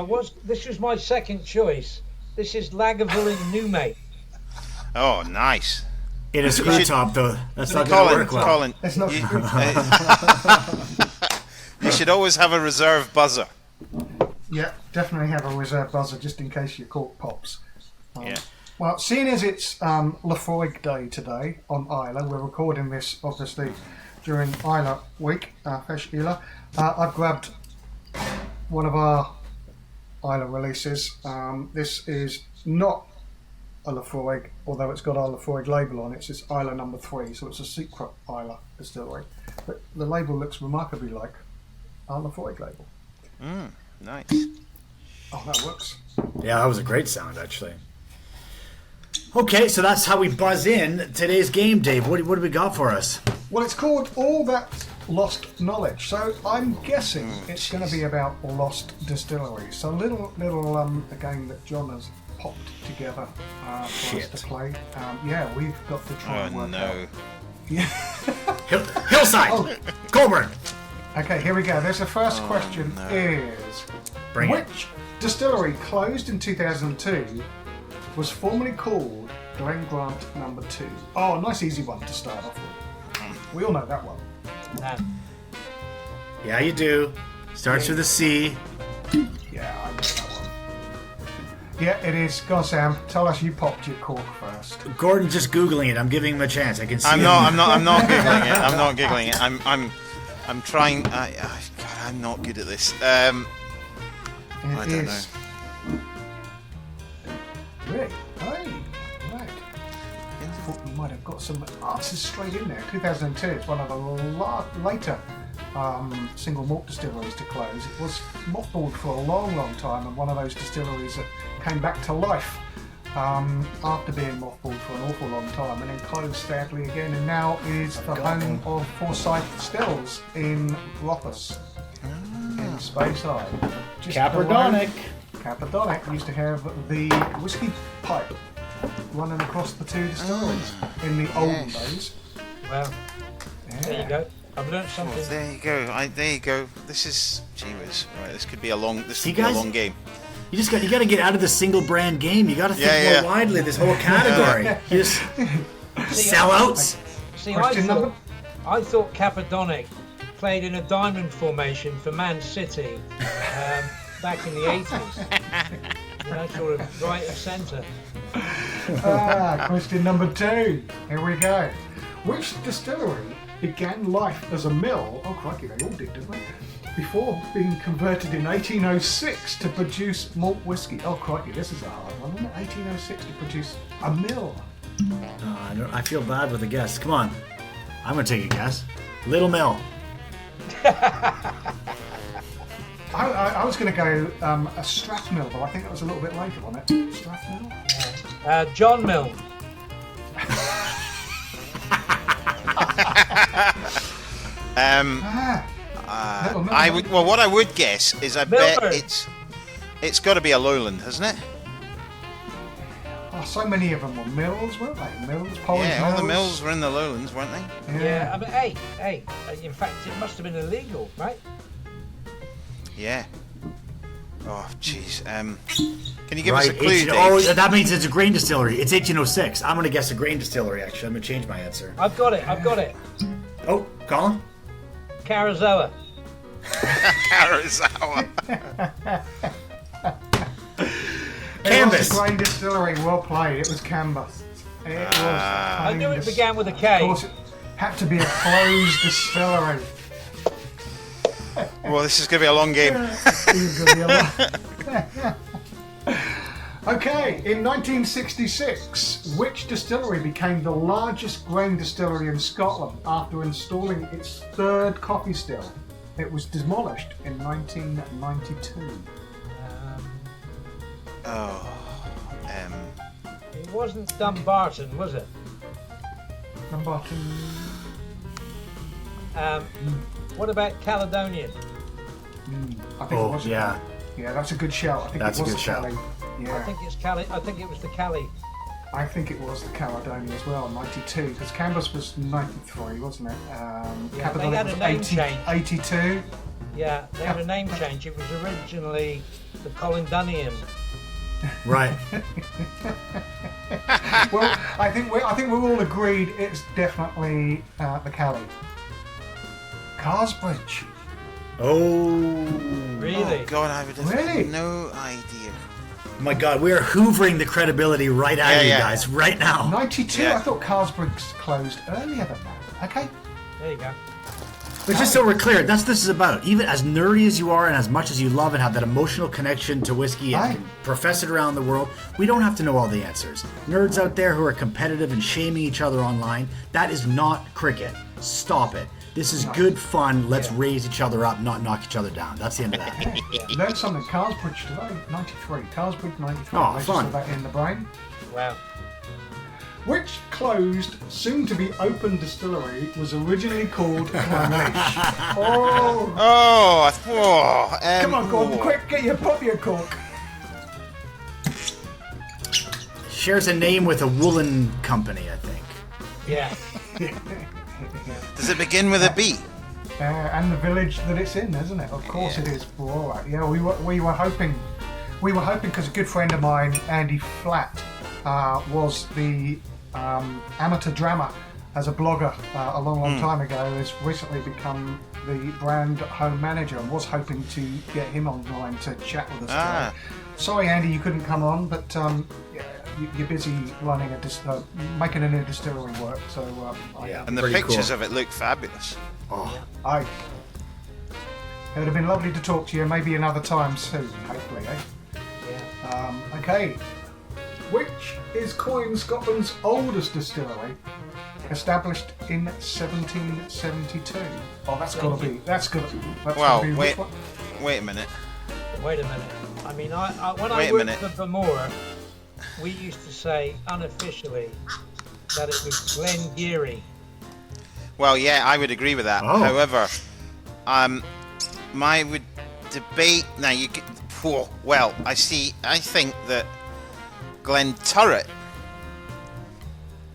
This was my second choice. This is Lagavulin Newmate. Oh, nice. In a screw top, though. That's not going to work well. Colin, it's not you should always have a reserve buzzer. Yeah, definitely have a reserve buzzer just in case your cork pops. Yeah. Well, seeing as it's Lefroy Day today on Isla, we're recording this obviously during Isla week, Fesh Isla. I've grabbed one of our Isla releases. This is not a Lefroy, although it's got our Lefroy label on it. It's Isla number 3, so it's a secret Isla distillery. But the label looks remarkably like our Lefroy label. Nice. Oh, that works. Yeah, that was a great sound, actually. Okay, so that's how we buzz in today's game, Dave. What do we got for us? Well, it's called All That Lost Knowledge, so I'm guessing it's going to be about lost distilleries. So a game that John has popped together for us to play. Yeah, we've got to try and work out. Yeah. Hillside! Colburn! Okay, here we go. There's the first question is... Bring it. Which distillery closed in 2002 was formerly called Glen Grant Number 2? Oh, a nice easy one to start off with. We all know that one. Yeah, you do. Starts with a C. Yeah, I know that one. Yeah, it is. Go on, Sam. Tell us you popped your cork first. Gordon just Googling it. I'm giving him a chance. I can see I'm him. not giggling it. I'm not giggling it. I'm trying. God, I'm not good at this. I don't know. Really? Hey, right. I thought we might have got some answers straight in there. 2002 is one of the later single malt distilleries to close. It was mothballed for a long, long time, and one of those distilleries that came back to life after being mothballed for an awful long time, and then closed sadly again, and now is the home of Forsyth Stills in Rothus in Speyside. Caperdonic. Caperdonic used to have the whiskey pipe running across the two distilleries in the olden days. Well, there you go. I've learned something. Well, there you go. There you go. This is Jeebus. Right, this could be a long. This See, could be a guys? long game. You got to get out of the single brand game. You got to think more widely. This whole category. You just sellouts. See, Question number? I thought Caperdonic played in a diamond formation for Man City back in the 80s. Sort of right of centre. Question number 2. Here we go. Which distillery began life as a mill? Oh, crikey, they all did, didn't they? Before being converted in 1806 to produce malt whiskey. Oh, crikey, this is a hard one, isn't it? 1806 to produce a mill. I feel bad with the guess. Come on. I'm going to take a guess. Little Mill. I was going to go a Strathmill, but I think that was a little bit later, wasn't it? Strathmill? John Mill. What I would guess is bet it's got to be a Lowland, hasn't it? Oh, so many of them were mills, weren't they? Mills, Polish mills. All the mills were in the Lowlands, weren't they? Yeah. I mean, hey. In fact, it must have been illegal, right? Yeah. Oh, jeez. Can you give us a clue, Dave? Oh, that means it's a grain distillery. It's 1806. I'm going to guess a grain distillery, actually. I'm going to change my answer. I've got it. Oh, Colin? Carazoa. Carazoa. Canvas. It was a grain distillery. Well played. It was Canvas. It was. I knew it began with a K. Of course, it had to be a closed distillery. Well, this is going to be a long game. Okay, in 1966, which distillery became the largest grain distillery in Scotland after installing its third coffee still? It was demolished in 1992. It wasn't Dumbarton, was it? Dumbarton. What about Caledonian? I think it was. Yeah. Yeah, that's a good shout. I think That's it a was good shout. Cali. Yeah. I think it was the Cali. I think it was the Caledonian as well, 92, because Canvas was 93, wasn't it? Yeah, they Caperdonic had a was name change. 82. Yeah, they had a name change. It was originally the Colin Dunnian. Right. Well, I think we're all agreed it's definitely the Cali. Carsbridge. Oh. Really? Oh, God, I would have Really? no idea. My God, we are hoovering the credibility right out of you guys right now. 92. Yeah. I thought Carlsberg's closed earlier than that. Okay. There you go. But just so we're clear, that's what this is about. Even as nerdy as you are and as much as you love and have that emotional connection to whiskey and Aye. can profess it around the world, we don't have to know all the answers. Nerds out there who are competitive and shaming each other online, that is not cricket. Stop it. This is good fun. Let's raise each other up, not knock each other down. That's the end of that. Learned something. Carsbridge today, 93. Carsbridge, 93. Oh, Register fun. that in the brain. Wow. Which closed, soon-to-be-open distillery was originally called Clonmel? Come on, Gordon, quick, pop your cork. Shares a name with a woolen company, I think. Yeah. Does it begin with a B? And the village that it's in, isn't it? Of course it is. All right. Yeah, we were hoping because a good friend of mine, Andy Flatt, was the amateur drama as a blogger a long time ago. Has recently become the brand home manager, and was hoping to get him online to chat with us today. Sorry, Andy, you couldn't come on, but you're busy running making a new distillery work. So And the pictures of it look fabulous. it would have been lovely to talk to you. Maybe another time soon, hopefully. Yeah. Okay. Which is Coin Scotland's oldest distillery, established in 1772? Oh, that's got to be. That's got to be. Well, be wait a minute. Wait a minute. I mean, when Wait I a worked minute. for Bamora, we used to say unofficially that it was Glengarry. Well, yeah, I would agree with that. Oh. However, my would debate now. Well, I think that Glenturret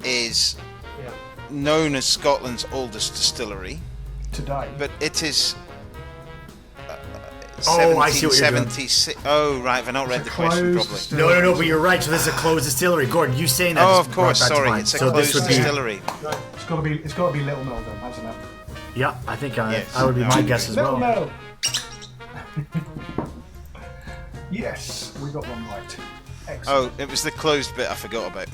is Yeah. known as Scotland's oldest distillery, today. but it is. Oh, I see what you're doing. 1776. Oh, right. I've not read the closed question properly. distillery. No, but you're right. So this is a closed distillery. Gordon, you saying that? Oh, just of course. brought that to Sorry, mind. it's a So this closed would be- distillery. It's got to be Little Mill then, hasn't it? Yeah, I think Yes. I would be No, my I guess as Little well. Mill. Yes, we got one right. Excellent. Oh, it was the closed bit I forgot about.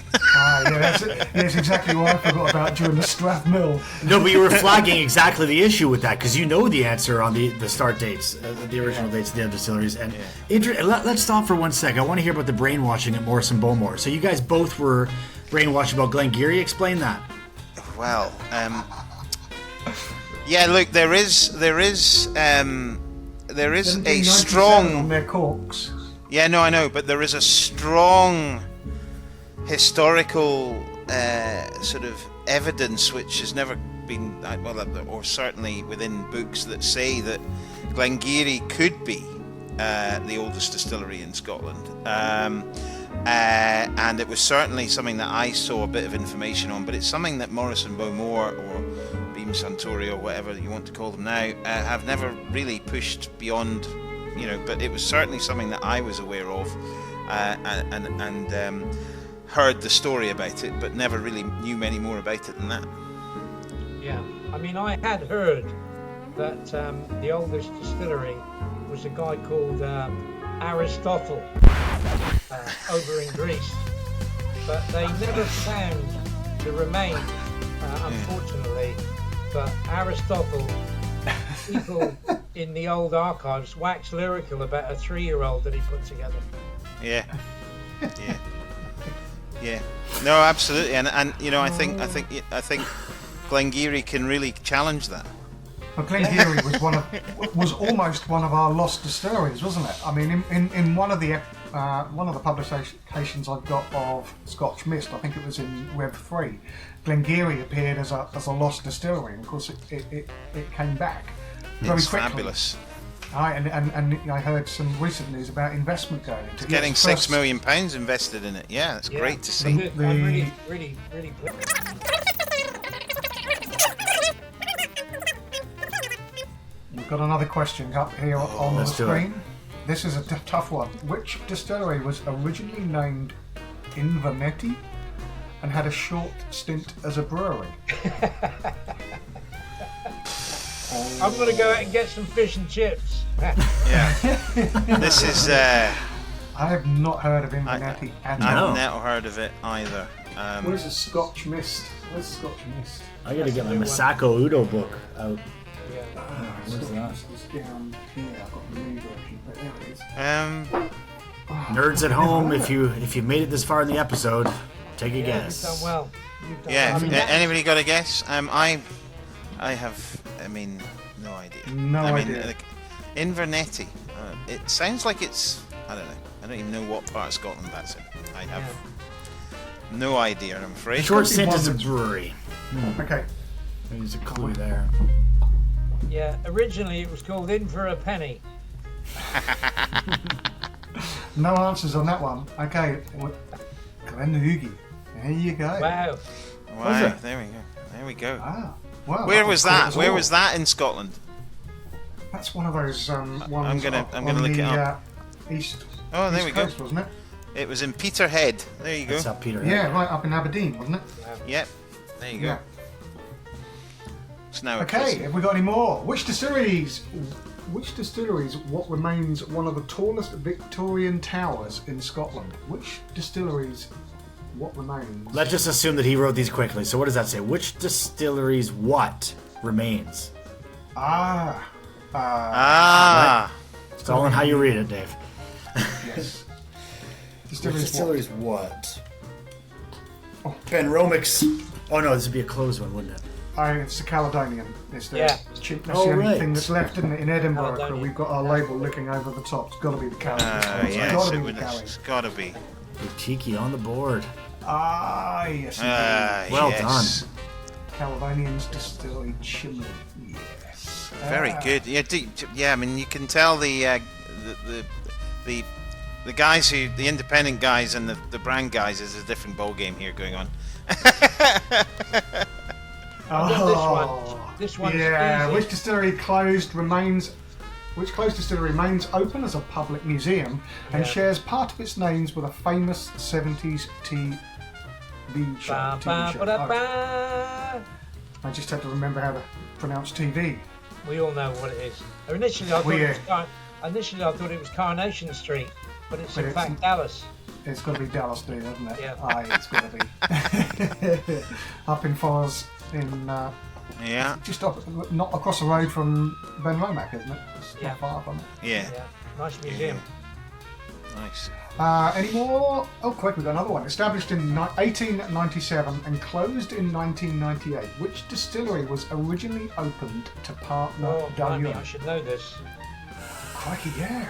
That's exactly what I forgot about during the Strathmill. No, but you were flagging exactly the issue with that because you know the answer on the start dates, the original dates of the other distilleries. And let's stop for 1 second. I want to hear about the brainwashing at Morrison Bowmore. So you guys both were brainwashed about Glengarry. Explain that. Well, yeah. Look, there is Didn't a do 97 on strong. their corks. Yeah, no, I know, but there is a strong historical sort of evidence which has never been, or certainly within books that say that Glengarry could be the oldest distillery in Scotland. And it was certainly something that I saw a bit of information on, but it's something that Morrison Bowmore or Beam Suntory or whatever you want to call them now have never really pushed beyond. But it was certainly something that I was aware of, and heard the story about it, but never really knew many more about it than that. Yeah. I mean, I had heard that the oldest distillery was a guy called Aristotle over in Greece, but they never found the remains, unfortunately. But Aristotle, people in the old archives wax lyrical about a 3-year-old that he put together. Yeah. No, absolutely, and I think Glengarry can really challenge that. But Glengarry was almost one of our lost distilleries, wasn't it? I mean, in one of the publications I've got of Scotch Mist, I think it was in Web 3, Glengarry appeared as a lost distillery, and of course it came back very It's quickly. fabulous. And I heard some recent news about investment going into it. Getting Yes, £6 first- million invested in it. Yeah, it's great to see. I'm really pleased. We've got another question up here on the let's do it. screen. This is a tough one. Which distillery was originally named Inverness and had a short stint as a brewery? I'm going to go out and get some fish and chips. Yeah. This is. I have not heard of Inverness at all. I've never heard of it either. Where's the Scotch Mist? Where's the Scotch Mist? I gotta get my Masako Udo book out. Where's that? It's down here. I've got the new version, but there it is. Nerds at home, if you made it this far in the episode, take a You've guess. done well. Anybody got a guess? I have. I mean, no idea. No idea. Like, Inverness. It sounds like it's. I don't know. I don't even know what part of Scotland that's in. I have no idea. I'm afraid. Short sentence of brewery. Okay. There's a clue there. Yeah, originally it was called In for a Penny. No answers on that one. Okay. Glenhugie. There you go. Wow. Wow. There we go. There we go. Ah. Well, Where was that? Where well. was that in Scotland? That's one of those ones. I'm gonna on look the, it up. East. Oh, there East we go. Coast, wasn't it? It was in Peterhead. There you go. That's up Peterhead. Yeah, right up in Aberdeen, wasn't it? Yep. There you go. Yeah. It's now a Okay, prison. have we got any more? Which distilleries? What remains one of the tallest Victorian towers in Scotland? Which distilleries? What remains? Let's just assume that he wrote these quickly. So what does that say? Which distilleries what remains? Ah. It's all in how you read it, Dave. Yes. Which Distilleries. distilleries what? Ben Romix. Oh no, this would be a closed one, wouldn't it? It's the Caledonian. It's the, Yeah. that's the Oh, only right. thing that's left, isn't it? In Edinburgh, Caledonian. we've got our label looking over the top. It's got to be the Caledonian. Yes, got to it be would. the Cali. It's got to be. Boutique-y on the board. Ah, yes. Indeed. Well yes. done. Caledonian's Distillery Chimney. Yes. Very good. Yeah, I mean, you can tell the guys who, the independent guys and the brand guys, is a different ball game here going on. This one's Yeah, easy. which closed distillery remains open as a public museum and shares part of its names with a famous 70s TV show. Ba, ba, ba, da, ba. I just had to remember how to pronounce TV. We all know what it is. Initially, I thought it was Carnation Street, but it's in fact Dallas. It's got to be Dallas, dude, hasn't it? Yeah. Aye, it's got to be. Up in Forres, Yeah. just up, not across the road from Ben Romack, isn't it? It's Yeah. not far from it. Yeah. Yeah, nice museum. Nice. Any more? Oh, quick, we've got another one. Established in 1897 and closed in 1998. Which distillery was originally opened to partner Oh, blimey, I Dundas? should know this. Crikey, yeah.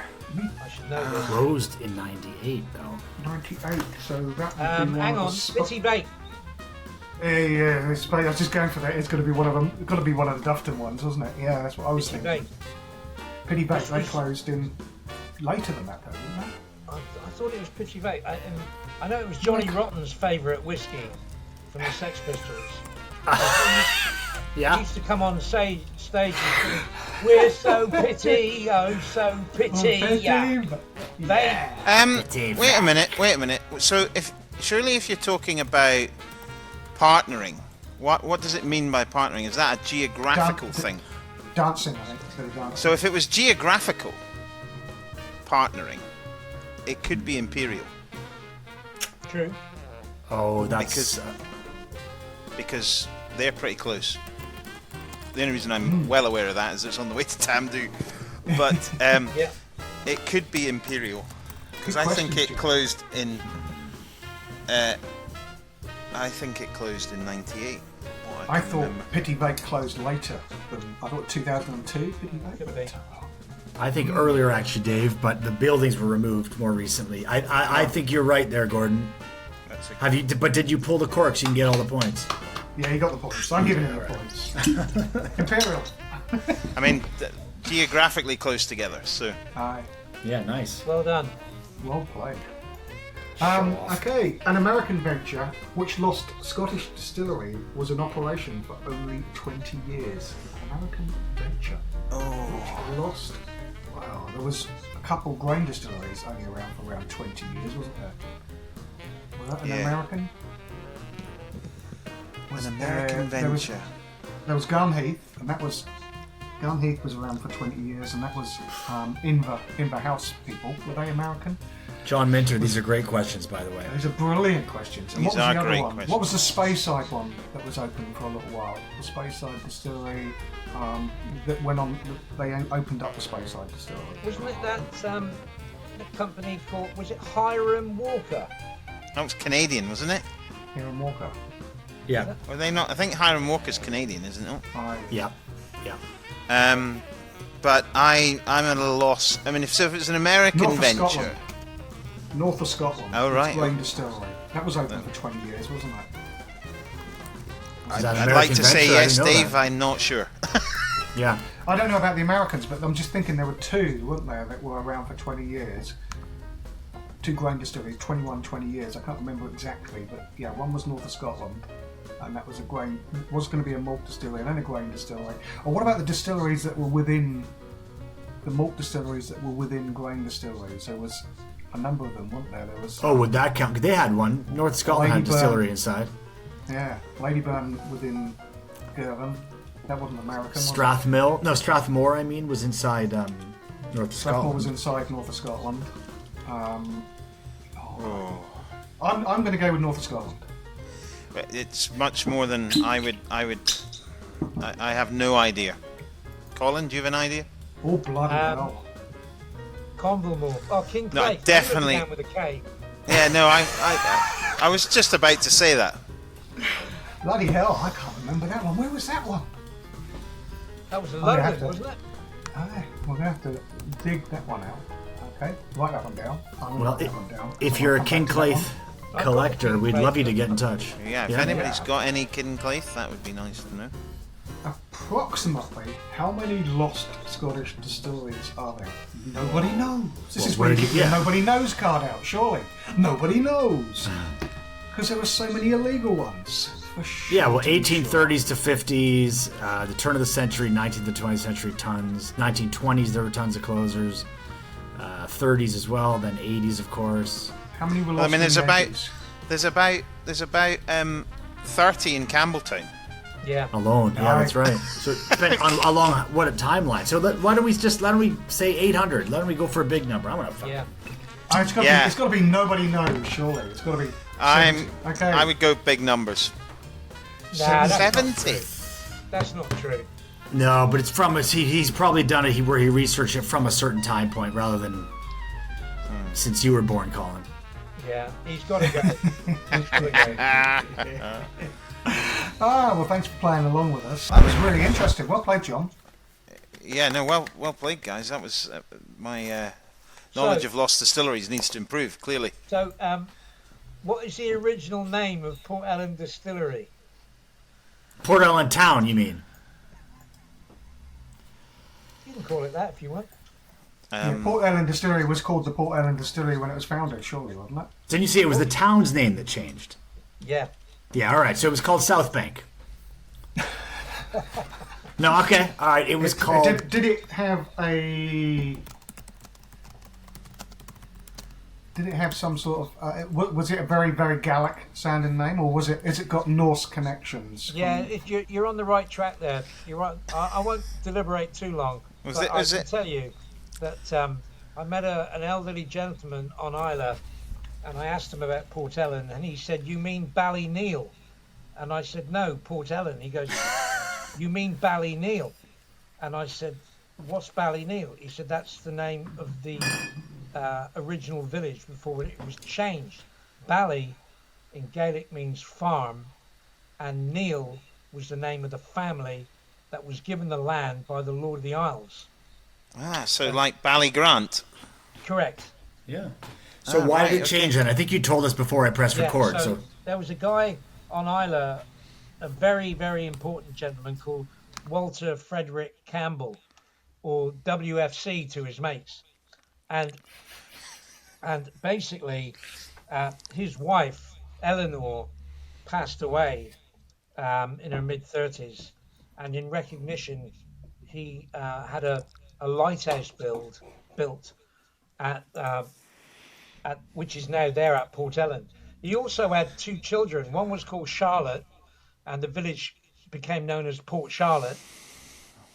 I should know this. Closed in 98 though. 98, so that would be one Hang of on, the Bitty Bake. Yeah, I was just going for that. It's got to be one of them. It's got to be one of the Dufton ones, wasn't it? Yeah, that's what I was Bitty thinking. Bake. Pity Bake, they closed in later than that, though, didn't they? I thought it was Bitty Bake. I know it was Johnny Rotten's favourite whiskey from the Sex Pistols. He Yeah. used to come on stage and sing, "We're so pity, oh so pity." Yeah. Wait a minute. So surely if you're talking about partnering, what does it mean by partnering? Is that a geographical thing? Dancing, I think. Instead of dancing. So if it was geographical partnering, it could be Imperial True. Oh, that's because they're pretty close. The only reason I'm well aware of that is it's on the way to Tamdu, but Yeah. it could be Imperial because Good I think question, it closed in. I think it closed in '98. I thought Pity Bake closed later. I thought 2002 Pity Bake. Could be. I think earlier actually, Dave, but the buildings were removed more recently. I think you're right there, Gordon. That's a Have you? But did you pull the corks? You can get all the points. Yeah, he got the points. I'm giving him the points. Imperial. I mean, geographically close together. So Aye, Yeah, nice. Well done. well played. Okay, an American venture which lost Scottish distillery was in operation for only 20 years. American venture. Which lost. Wow, there was a couple grain distilleries only around for around 20 years, wasn't there? Was that an Yeah. American? an American venture. There was Gunheath, and that was Gunheath was around for 20 years, and that was Inver House people. Were they American? John Minter, these are great questions, by the way. These are brilliant questions. And These what was are the other great one? questions. What was the Speyside one that was open for a little while? The Speyside Distillery that went on. They opened up the Speyside Distillery. Wasn't it that the company called, was it Hiram Walker? That was Canadian, wasn't it? Here in Walker. Yeah. Were they not? I think Hiram Walker's Canadian, isn't it? Yeah. But I'm at a loss. I mean, if it's an American North of venture. Scotland. North of Scotland. Oh, right. It's Grain Distillery. That was open for 20 years, wasn't it? Is that an I'd like American to say venture? I yes, didn't know Dave. that. I'm not sure. Yeah. I don't know about the Americans, but I'm just thinking there were two, weren't there, that were around for 20 years. Two grain distilleries, 20 years. I can't remember exactly, but yeah, one was north of Scotland, and that was going to be a malt distillery and then a grain distillery. Or what about the distilleries that were within the malt distilleries that were within grain distilleries? There was a number of them, weren't there? There was. Oh, would that count? They had one. North Scotland had a Ladyburn. distillery inside. Yeah, Ladyburn within Girvan. That wasn't American. Was it? Strathmill. No, Strathmore, I mean, was inside North Strathmore Scotland. was inside north of Scotland. I'm going to go with north of Scotland. It's much more than I would. I have no idea. Colin, do you have an idea? Oh, bloody hell. Convilmore. Oh, King No, Clay. definitely. Down with a K. Yeah, no, I was just about to say that. Bloody hell, I can't remember that one. Where was that one? That was a gonna have Loathing, to- wasn't it? We're going to have to dig that one out. Okay, write that one down. I'm gonna Well, write that one down. If you're a I'll come King back to that Claith collector, we'd love you to get in touch. Yeah, if anybody's got any Kinclaith, that would be nice to know. one. Approximately, how many lost Scottish distilleries are there? Nobody knows. This Well, is where where did you you- get the yeah. nobody knows card out, surely. Nobody knows. Because there were so many illegal ones. For Yeah, well, shooting 1830s to 50s, the turn of the century, 19th to 20th century tons. 1920s, there were tons of closers. 30s as well, then 80s, of course. How many were lost? I mean, in there's about 30 in Campbelltown. Yeah. Alone, yeah, Right. that's right. So depending on along what a timeline. So why don't we say 800? Why don't we go for a big number? I'm gonna. Yeah. It's got Yeah. to be nobody knows, surely. It's got to be. Okay. I would go big numbers. Nah, that's not 70. true. That's not true. No, but it's from us. He's probably done it where he researched it from a certain time point rather than since you were born, Colin. Yeah, he's got to go. He's got to go. Well, thanks for playing along with us. That was really interesting. Well played, John. Yeah, no, well played, guys. That was my knowledge of lost distilleries needs to improve, clearly. So, what is the original name of Port Ellen Distillery? Port Ellen Town, you mean? You can call it that if you want. Port Ellen Distillery was called the Port Ellen Distillery when it was founded, surely, wasn't it? Didn't you see it was the town's name that changed? Yeah. Yeah, all right. So it was called South Bank. No, okay, all right. It was called. Did it have a? Did it have some sort of? Was it a very, very Gallic sounding name, or was it? Is it got Norse connections? Yeah, you're on the right track there. You're right. I won't deliberate too long. Was but it- I was can it- tell you that I met an elderly gentleman on Isla, and I asked him about Port Ellen, and he said, "You mean Ballyneal?" And I said, "No, Port Ellen." He goes, "You mean Ballyneal?" And I said, "What's Ballyneal?" He said, "That's the name of the original village before it was changed. Bally in Gaelic means farm, and Neil was the name of the family that was given the land by the Lord of the Isles." So like Ballygrant. Correct. Yeah. So why right, did it change then? I think you told us before I pressed record. So So there was a guy on Isla, a very, very important gentleman called Walter Frederick Campbell, or WFC to his mates. And basically, his wife, Eleanor, passed away in her mid-30s. And in recognition, he had a lighthouse built at which is now there at Port Ellen. He also had two children. One was called Charlotte, and the village became known as Port Charlotte.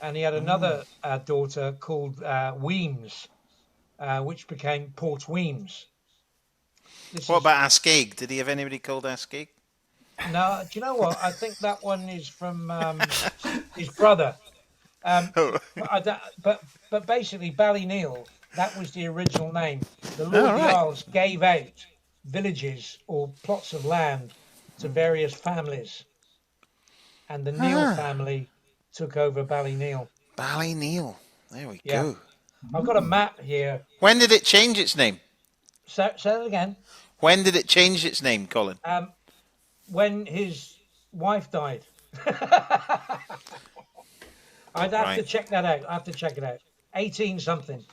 And he had another daughter called Weems, which became Port Weems. What about Askeig? Did he have anybody called Askeig? No, do you know what? I think that one is from his brother. But basically, Ballyneal, that was the original name. The Lord of the Isles gave out villages or plots of land to various families, and the Neal family took over Ballyneal. Ballyneal. There we go. I've got a map here. When did it change its name? Say that again. When did it change its name, Colin? When his wife died. I'd have to check that out. I have to check it out. 18 something.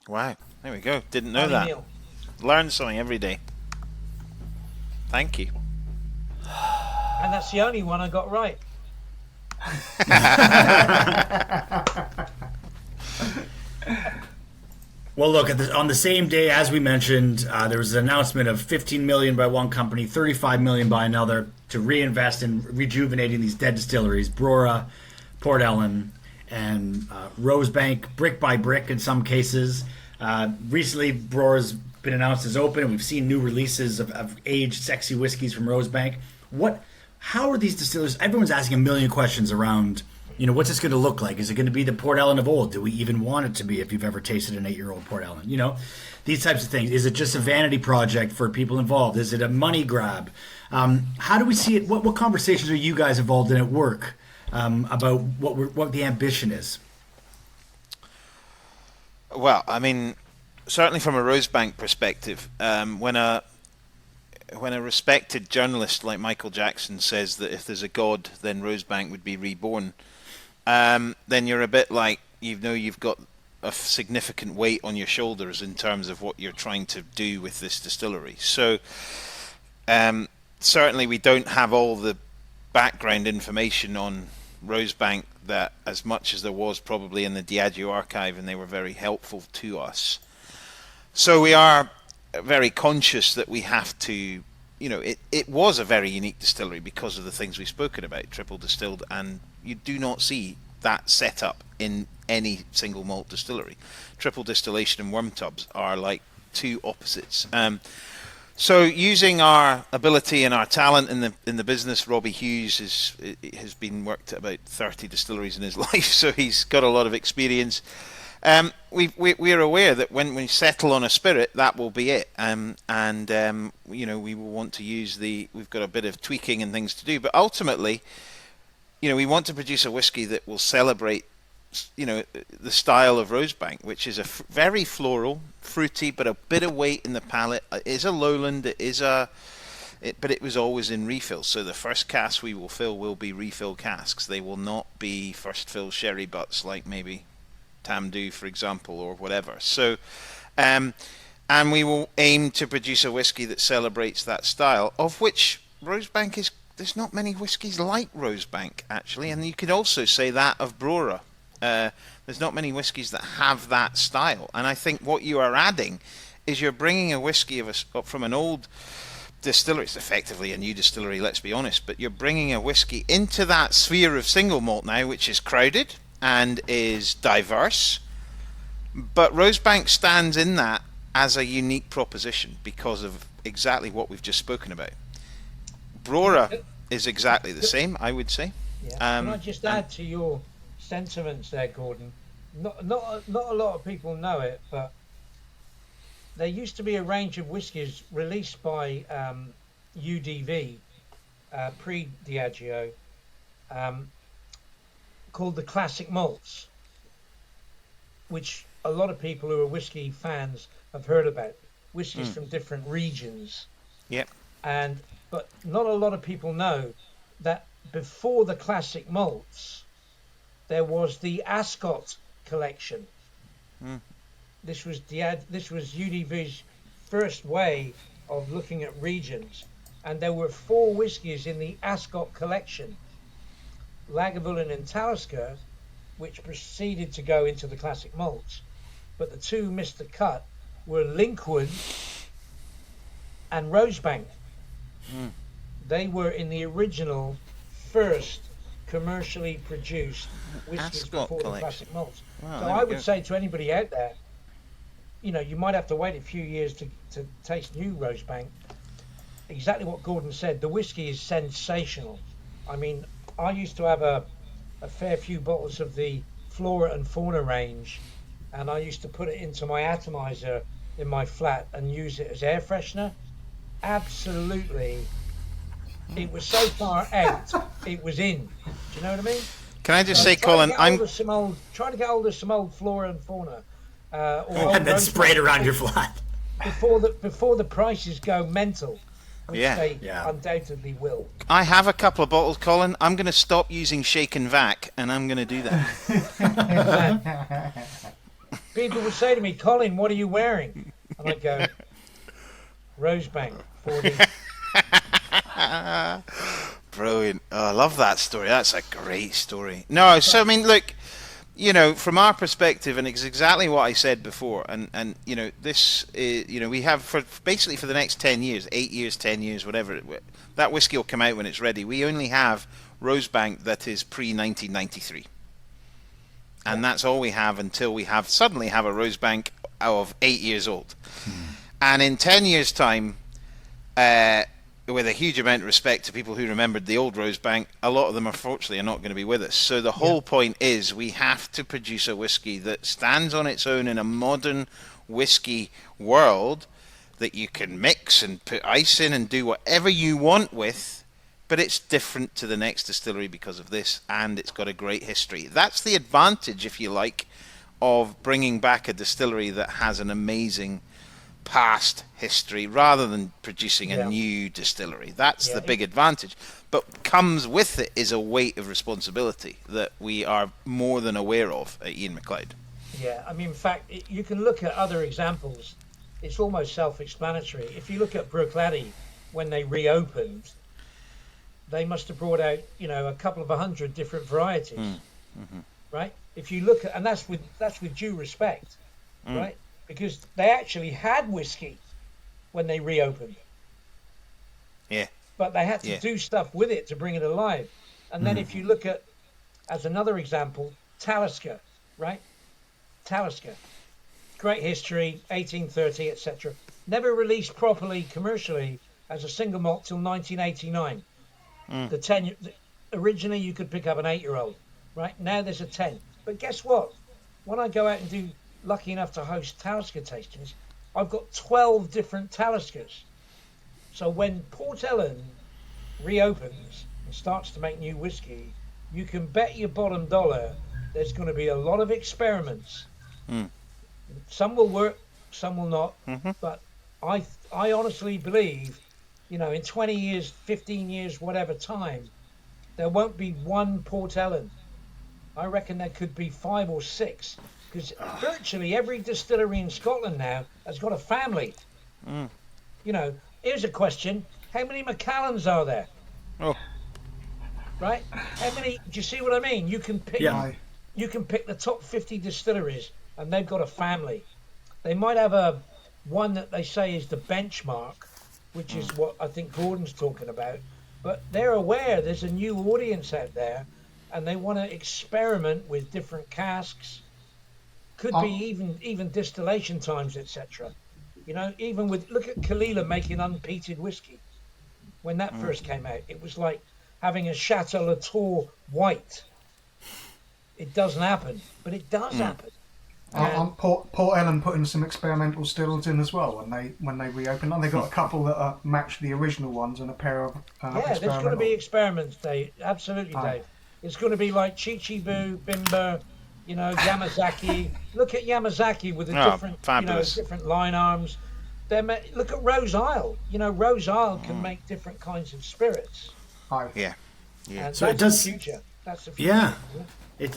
Wow. There we go. Didn't know that. Learn something every day. Thank you. And that's the only one I got right. Well, look, on the same day, as we mentioned, there was an announcement of $15 million by one company, $35 million by another, to reinvest in rejuvenating these dead distilleries, Brora, Port Ellen, and Rosebank, brick by brick in some cases. Recently, Brora's been announced as open, and we've seen new releases of aged, sexy whiskeys from Rosebank. How are these distillers? Everyone's asking a million questions around, what's this going to look like? Is it going to be the Port Ellen of old? Do we even want it to be if you've ever tasted an 8-year-old Port Ellen? These types of things. Is it just a vanity project for people involved? Is it a money grab? How do we see it? What conversations are you guys involved in at work about what the ambition is? Well, I mean, certainly from a Rosebank perspective, when a respected journalist like Michael Jackson says that if there's a God, then Rosebank would be reborn, then you're a bit like, you've got a significant weight on your shoulders in terms of what you're trying to do with this distillery. So certainly we don't have all the background information on Rosebank that as much as there was probably in the Diageo archive, and they were very helpful to us. So we are very conscious that we have to, it was a very unique distillery because of the things we've spoken about, triple distilled, and you do not see that setup in any single malt distillery. Triple distillation and worm tubs are like two opposites. So using our ability and our talent in the business, Robbie Hughes has been worked at about 30 distilleries in his life, so he's got a lot of experience. We're aware that when we settle on a spirit, that will be it. We will want to use we've got a bit of tweaking and things to do, but ultimately, we want to produce a whiskey that will celebrate, the style of Rosebank, which is a very floral, fruity, but a bit of weight in the palate. It is a lowland. But it was always in refill. So the first cask we will fill will be refill casks. They will not be first fill sherry butts like maybe Tamdhu, for example, or whatever. So, and we will aim to produce a whiskey that celebrates that style, of which Rosebank is. There's not many whiskies like Rosebank, actually, and you could also say that of Brora. There's not many whiskies that have that style, and I think what you are adding is you're bringing a whiskey from an old distillery. It's effectively a new distillery, let's be honest, but you're bringing a whiskey into that sphere of single malt now, which is crowded and is diverse, but Rosebank stands in that as a unique proposition because of exactly what we've just spoken about. Brora is exactly the same, I would say. Yeah. Can I just add to your sentiments there, Gordon? Not a lot of people know it, but there used to be a range of whiskies released by UDV, pre-Diageo, called the classic malts, which a lot of people who are whiskey fans have heard about. Whiskies from different regions. Yep. But not a lot of people know that before the classic malts, there was the Ascot collection. This was UDV's first way of looking at regions, and there were 4 whiskies in the Ascot collection: Lagavulin and Talisker, which proceeded to go into the classic malts, but the 2 missed the cut were Linkwood and Rosebank. They were in the original first commercially produced whiskies before the classic malts. Wow, so I would say to anybody out there, you might have to wait a few years to taste new Rosebank. Exactly what Gordon said. The whiskey is sensational. I mean, I used to have a fair few bottles of the Flora and Fauna range, and I used to put it into my atomizer in my flat and use it as air freshener. Absolutely. It was so far out, it was in. Do you know what I mean? Can I just say, Colin, trying to get hold of some old Flora and Fauna, and then spray it around your flat before the prices go mental, which they Yeah. undoubtedly will. I have a couple of bottles, Colin. I'm going to stop using shake and vac, and I'm going to do that. People would say to me, Colin, what are you wearing? And I'd go, Rosebank 40. Brilliant. Oh, I love that story. That's a great story. No, so I mean, look, from our perspective, and it's exactly what I said before, and this is, we have for the next 10 years, 8 years, 10 years, whatever, that whiskey will come out when it's ready. We only have Rosebank that is pre-1993. And that's all we have until we suddenly have a Rosebank of 8 years old. And in 10 years' time, with a huge amount of respect to people who remembered the old Rosebank, a lot of them unfortunately are not going to be with us. So the whole point is we have to produce a whiskey that stands on its own in a modern whiskey world that you can mix and put ice in and do whatever you want with, but it's different to the next distillery because of this, and it's got a great history. That's the advantage, if you like, of bringing back a distillery that has an amazing past history rather than producing a new distillery. That's the big advantage. But comes with it is a weight of responsibility that we are more than aware of at Ian Mcleod. Yeah, I mean, in fact, you can look at other examples. It's almost self-explanatory. If you look at Mcleod, when they reopened, they must have brought out, a couple of 100 different varieties, right? If you look at, and that's with due respect, right? Because they actually had whiskey when they reopened. Yeah. But they had to do stuff with it to bring it alive. And then if you look at, as another example, Talisker, right? Talisker. Great history, 1830, etc. Never released properly commercially as a single malt till 1989. Originally you could pick up an 8-year-old, right? Now there's a 10. But guess what? When I go out and do, lucky enough to host Talisker tastings, I've got 12 different Taliskers. So when Port Ellen reopens and starts to make new whiskey, you can bet your bottom dollar there's going to be a lot of experiments. Some will work, some will not. But I honestly believe, in 20 years, 15 years, whatever time, there won't be one Port Ellen. I reckon there could be 5 or 6, because virtually every distillery in Scotland now has got a family. Here's a question: how many Macallans are there? Right? How many? Do you see what I mean? You can pick. You can pick the top 50 distilleries, and they've got a family. They might have one that they say is the benchmark, which is what I think Gordon's talking about. But they're aware there's a new audience out there, and they want to experiment with different casks. Could be even distillation times, etc. Even look at Kalila making unpeated whiskey. When that first came out, it was like having a Chateau Latour white. It doesn't happen, but it does happen. Port Ellen putting some experimental stills in as well when they reopen. And they got a couple that match the original ones and a pair of there's going to be experiments, Dave. Absolutely, Dave. It's going to be like Chichibu, Bimber, Yamazaki. Look at Yamazaki with the different line arms. Look at Rose Isle. Rose Isle can make different kinds of spirits. Yeah. And so that's it does. The future. That's the future. Yeah.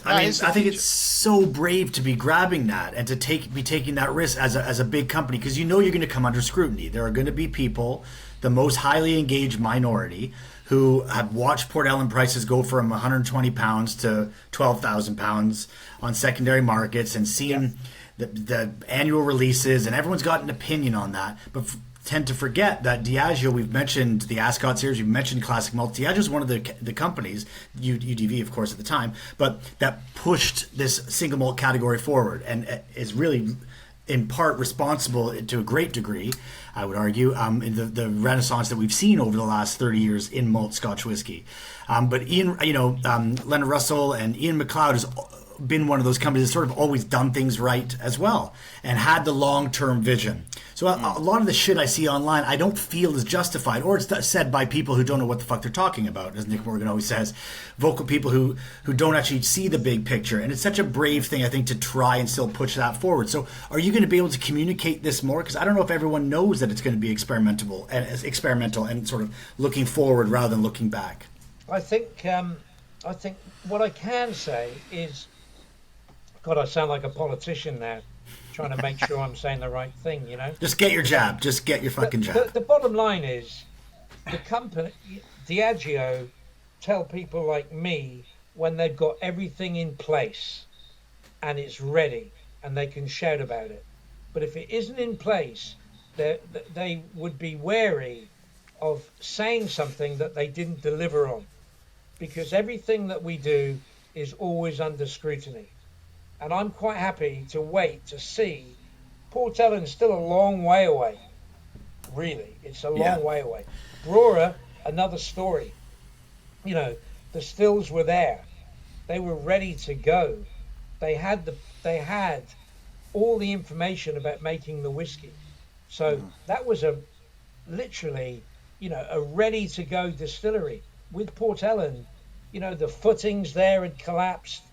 I think it's so brave to be grabbing that and to be taking that risk as a big company, because you're going to come under scrutiny. There are going to be people, the most highly engaged minority, who have watched Port Ellen prices go from £120 to £12,000 on secondary markets and seen the annual releases, and everyone's got an opinion on that, but tend to forget that Diageo, we've mentioned the Ascot series, we've mentioned Classic Malt. Diageo is one of the companies, UDV of course at the time, but that pushed this single malt category forward and is really in part responsible to a great degree, I would argue, in the renaissance that we've seen over the last 30 years in malt Scotch whiskey. But Leonard Russell and Ian Mcleod has been one of those companies that's sort of always done things right as well and had the long-term vision. So a lot of the shit I see online, I don't feel is justified, or it's said by people who don't know what the fuck they're talking about, as Nick Morgan always says, vocal people who don't actually see the big picture. And it's such a brave thing, I think, to try and still push that forward. So are you going to be able to communicate this more? Because I don't know if everyone knows that it's going to be experimental and sort of looking forward rather than looking back. I think what I can say is, God, I sound like a politician now, trying to make sure I'm saying the right thing, you know. Just get your jab. Just get your fucking jab. The bottom line is, the company, Diageo, tell people like me when they've got everything in place and it's ready and they can shout about it. But if it isn't in place, they would be wary of saying something that they didn't deliver on, because everything that we do is always under scrutiny. And I'm quite happy to wait to see. Port Ellen's still a long way away. Really, it's a long way away. Brora, another story. You know, the stills were there. They were ready to go. They had all the information about making the whiskey. So that was literally, a ready to go distillery. With Port Ellen, the footings there had collapsed.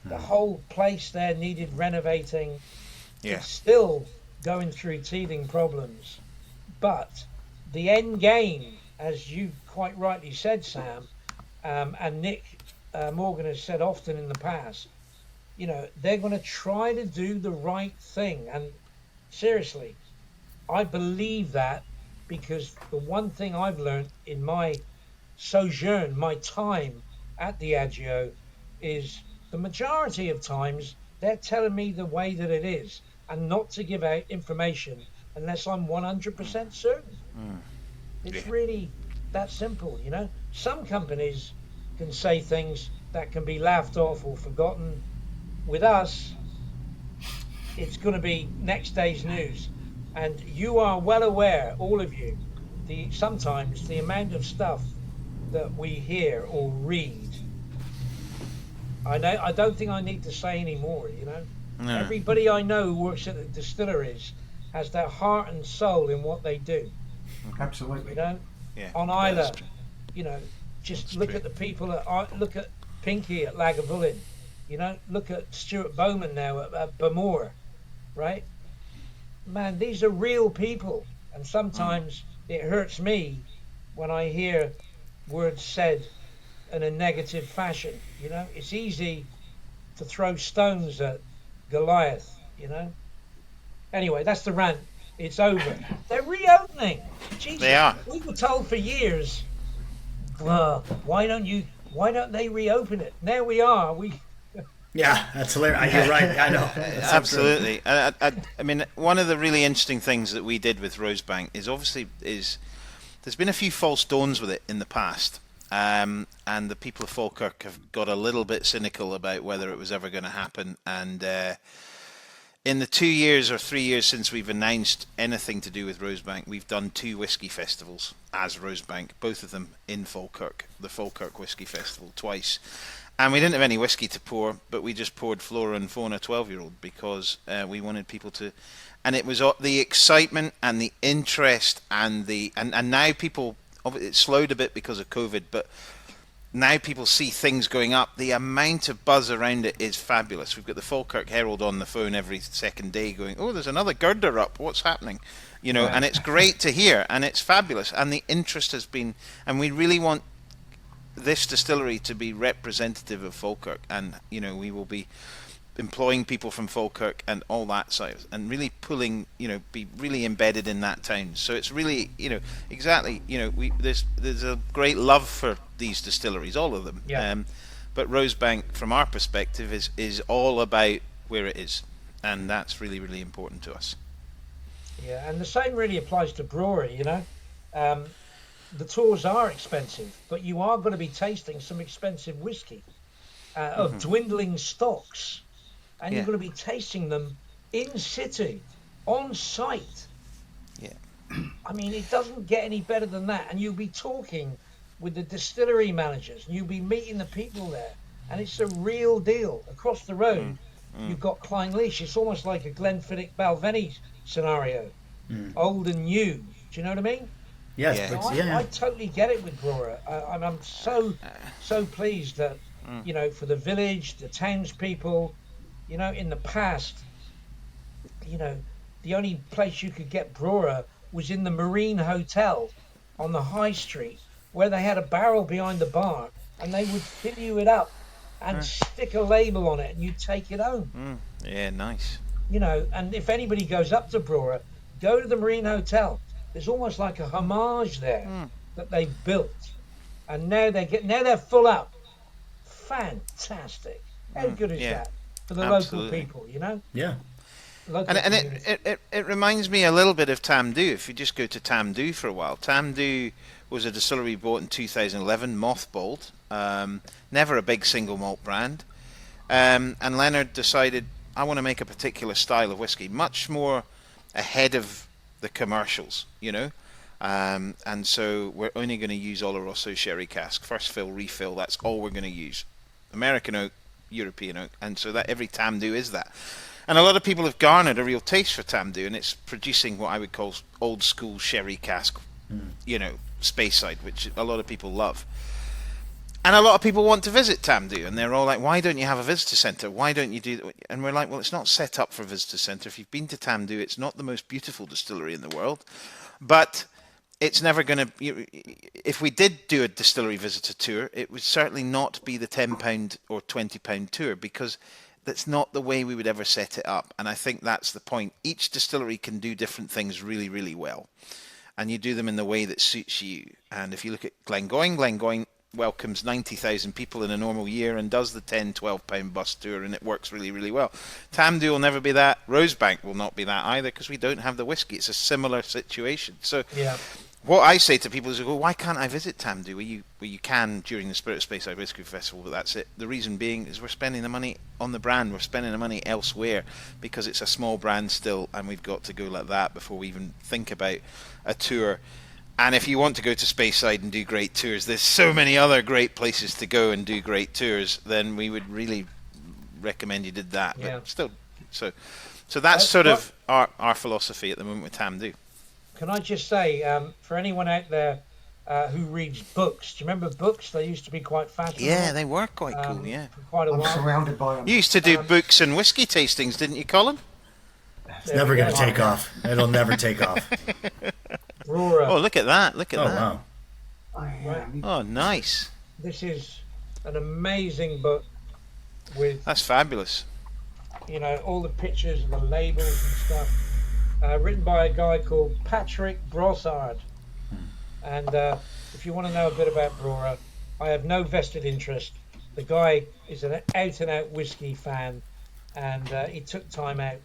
The whole place there needed renovating. Yeah. It's still going through teething problems. But the end game, as you quite rightly said, Sam, and Nick Morgan has said often in the past, they're going to try to do the right thing. And seriously, I believe that, because the one thing I've learned in my sojourn, my time at Diageo, is the majority of times they're telling me the way that it is and not to give out information unless I'm 100% certain. It's really that simple, Some companies can say things that can be laughed off or forgotten. With us, it's going to be next day's news. And you are well aware, all of you, sometimes the amount of stuff that we hear or read. I don't think I need to say any more, No. Everybody I know who works at the distilleries has their heart and soul in what they do. Absolutely. Yeah, on Isla, just look at the people look at Pinky at Lagavulin, look at Stuart Bowman now at Bamore, right? Man, these are real people, and sometimes it hurts me when I hear words said in a negative fashion. It's easy to throw stones at Goliath. Anyway, that's the rant. It's over. They're reopening. Jesus, they are. We were told for years, why don't they reopen it? Now we are. Yeah, that's hilarious. You're right. I know. Absolutely. I mean, one of the really interesting things that we did with Rosebank is there's been a few false dawns with it in the past. And the people of Falkirk have got a little bit cynical about whether it was ever going to happen. And in the 2 years or 3 years since we've announced anything to do with Rosebank, we've done 2 whiskey festivals as Rosebank, both of them in Falkirk, the Falkirk Whiskey Festival twice. And we didn't have any whiskey to pour, but we just poured Flora and Fauna 12-year-old because we wanted people to... And it was the excitement and the interest and now people... It slowed a bit because of COVID, but now people see things going up. The amount of buzz around it is fabulous. We've got the Falkirk Herald on the phone every second day going, there's another girder up. What's happening? And it's great to hear, and it's fabulous. And the interest has been, and we really want this distillery to be representative of Falkirk, and we will be employing people from Falkirk and all that side, and really pulling, be really embedded in that town. So it's really, exactly, there's a great love for these distilleries, all of them. Yeah. But Rosebank, from our perspective, is all about where it is, and that's really, really important to us. Yeah, and the same really applies to brewery. The tours are expensive, but you are going to be tasting some expensive whiskey of dwindling stocks. And you're going to be tasting them in situ. on site. Yeah. I mean, it doesn't get any better than that. And you'll be talking with the distillery managers, and you'll be meeting the people there, and it's a real deal. Across the road, you've got Clynelish. It's almost like a Glenfiddich Balvenie scenario, old and new. Do you know what I mean? Yes, Yeah. but, I totally get it with Brora. I'm so pleased that, you know, for the village, the townspeople, you know, in the past, you know, the only place you could get Brora was in the Marine Hotel on the high street, where they had a barrel behind the bar, and they would fill you it up and stick a label on it, and you'd take it home. Yeah, nice. You know, and if anybody goes up to Brora, go to the Marine Hotel. There's almost like a homage there that they've built, and now they're full up. Fantastic! How good is that for the local people? You know? Yeah. Local And community. it reminds me a little bit of Tamdhu. If you just go to Tamdhu for a while, Tamdhu was a distillery bought in 2011, mothballed. Never a big single malt brand. And Leonard decided, I want to make a particular style of whiskey, much more ahead of the commercials, you know. And so we're only going to use Oloroso sherry cask, first fill, refill. That's all we're going to use. American oak, European oak, and so that every Tamdhu is that. And a lot of people have garnered a real taste for Tamdhu, and it's producing what I would call old school sherry cask, you know, Speyside, which a lot of people love. And a lot of people want to visit Tamdhu, and they're all like, why don't you have a visitor centre? Why don't you do that? And we're like, well, it's not set up for a visitor centre. If you've been to Tamdhu, it's not the most beautiful distillery in the world, but it's never going to... If we did do a distillery visitor tour, it would certainly not be the £10 or £20 tour, because that's not the way we would ever set it up. And I think that's the point. Each distillery can do different things really, really well. And you do them in the way that suits you. And if you look at Glengoyne welcomes 90,000 people in a normal year and does the £10-12 bus tour, and it works really, really well. Tamdhu will never be that. Rosebank will not be that either, because we don't have the whiskey. It's a similar situation. So what I say to people is, well, why can't I visit Tamdhu? Well, you can during the Spirit of Speyside Whisky Festival, but that's it. The reason being is we're spending the money on the brand. We're spending the money elsewhere because it's a small brand still, and we've got to go like that before we even think about a tour. And if you want to go to Speyside and do great tours, there's so many other great places to go and do great tours, then we would really recommend you did that. Yeah. But still, so that's sort of our philosophy at the moment with Tamdhu. Can I just say, for anyone out there who reads books, do you remember books? They used to be quite fashionable. Yeah, they were quite cool, yeah. For quite a I'm while. surrounded by them. You used to do books and whiskey tastings, didn't you, Colin? It's never going to take off. It'll never take off. Brora. Oh, look at that. Look at that. Wow. Right. Oh, nice. This is an amazing book with, That's fabulous. you know, all the pictures and the labels and stuff. Written by a guy called Patrick Brossard. And if you want to know a bit about Brora, I have no vested interest. The guy is an out-and-out whiskey fan, and he took time out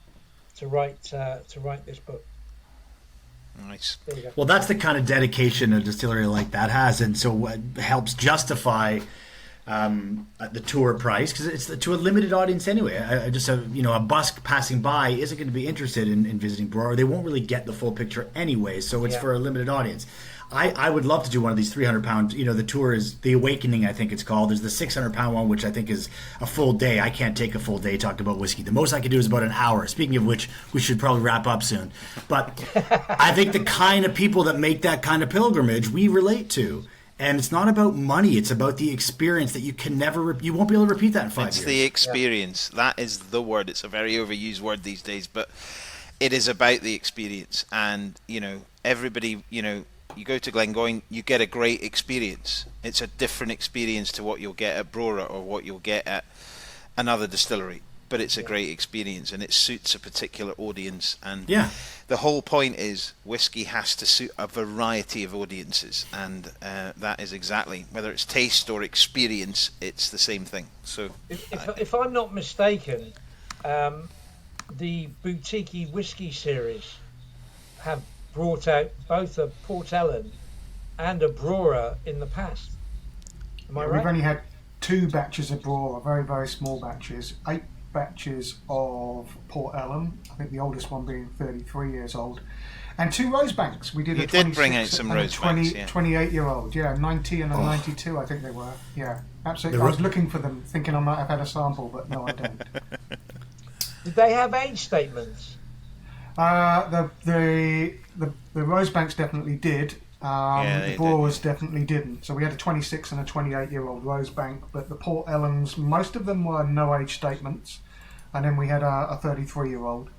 to write this book. Nice. There you go. Well, that's the kind of dedication a distillery like that has, and so it helps justify the tour price, because it's to a limited audience anyway. A busk passing by isn't going to be interested in visiting Brora. They won't really get the full picture anyway, so it's for a limited audience. I would love to do one of these 300-pound. You know, the tour is the Awakening, I think it's called. There's the 600-pound one, which I think is a full day. I can't take a full day talking about whiskey. The most I could do is about an hour. Speaking of which, we should probably wrap up soon. But I think the kind of people that make that kind of pilgrimage, we relate to. And it's not about money. It's about the experience that you can never, you won't be able to repeat that in 5 years. It's the experience. That is the word. It's a very overused word these days, but it is about the experience. And, you know, everybody, you know, you go to Glengoyne, you get a great experience. It's a different experience to what you'll get at Brora or what you'll get at another distillery. But it's a great experience, and it suits a particular audience. And the whole point is whiskey has to suit a variety of audiences, and that is exactly, whether it's taste or experience, it's the same thing. So, if I'm not mistaken, the Boutique-y Whisky series have brought out both a Port Ellen and a Brora in the past. Am I right? We've only had 2 batches of Brora, very, very small batches. batches of Port Ellen. I think the oldest one being 33 years old. And 2 Rosebanks. We did You a did bring 26 out some and a Rosebanks, yeah. 28-year-old. Yeah, 90 and a 92, I think they were. Yeah, absolutely. I was looking for them, thinking I might have had a sample, but no, I don't. Did they have age statements? The Rosebanks definitely did. The Brewers definitely didn't. So we had a 26 and a 28-year-old Rosebank, but the Port Ellens, most of them were no age statements, and then we had a 33-year-old.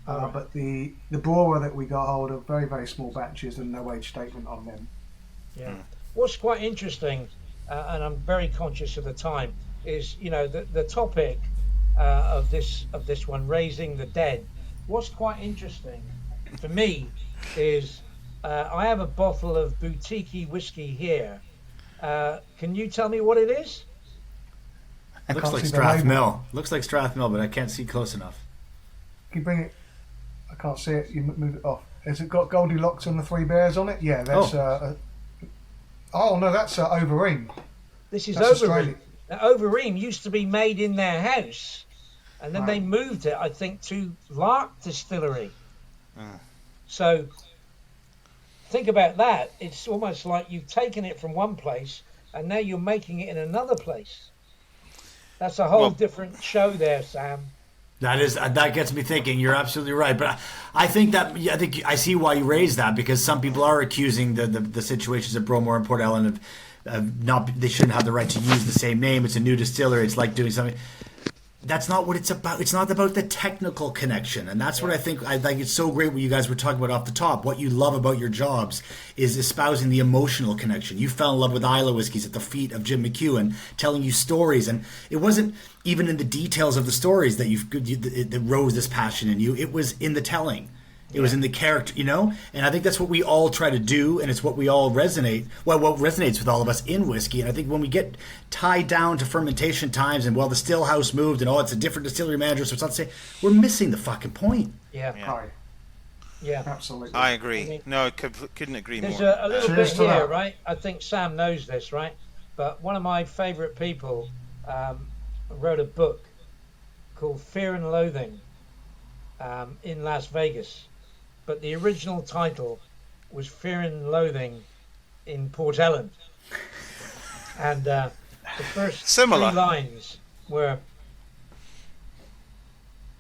But the brewer that we got hold of, very, very small batches and no age statement on them. Yeah. What's quite interesting, and I'm very conscious of the time, is the topic of this one, raising the dead. What's quite interesting for me is I have a bottle of Boutique-y Whisky here. Can you tell me what it is? Looks like Strathmill. Looks like Strathmill, but I can't see close enough. Can you bring it? I can't see it. You move it off. Has it got Goldilocks and the 3 Bears on it? Yeah, that's. Oh no, that's Overeem. This is That's Overeem. Now, Overeem used to be made in their house, and then they moved it, I think, to Lark Distillery. So think about that. It's almost like you've taken it from one place, and now you're making it in another place. That's a whole different show there, Sam. That gets me thinking. You're absolutely right, but I think I see why you raised that, because some people are accusing the situations at Bromore and Port Ellen of not, they shouldn't have the right to use the same name. It's a new distillery. It's like doing something. That's not what it's about. It's not about the technical connection, and that's what I think. I think it's so great what you guys were talking about off the top. What you love about your jobs is espousing the emotional connection. You fell in love with Islay Whiskies at the feet of Jim McEwen, telling you stories, and it wasn't even in the details of the stories that rose this passion in you. It was in the telling. It was in the character, and I think that's what we all try to do, and it's what we all what resonates with all of us in whiskey. And I think when we get tied down to fermentation times and, the still house moved and, it's a different distillery manager, so it's not to say, we're missing the fucking point. Yeah. Yeah. Absolutely. I agree. I couldn't agree more. There's a little bit here, right? I think Sam knows this, right? But one of my favourite people wrote a book called Fear and Loathing in Las Vegas. But the original title was Fear and Loathing in Port Ellen. And the first 3 lines were,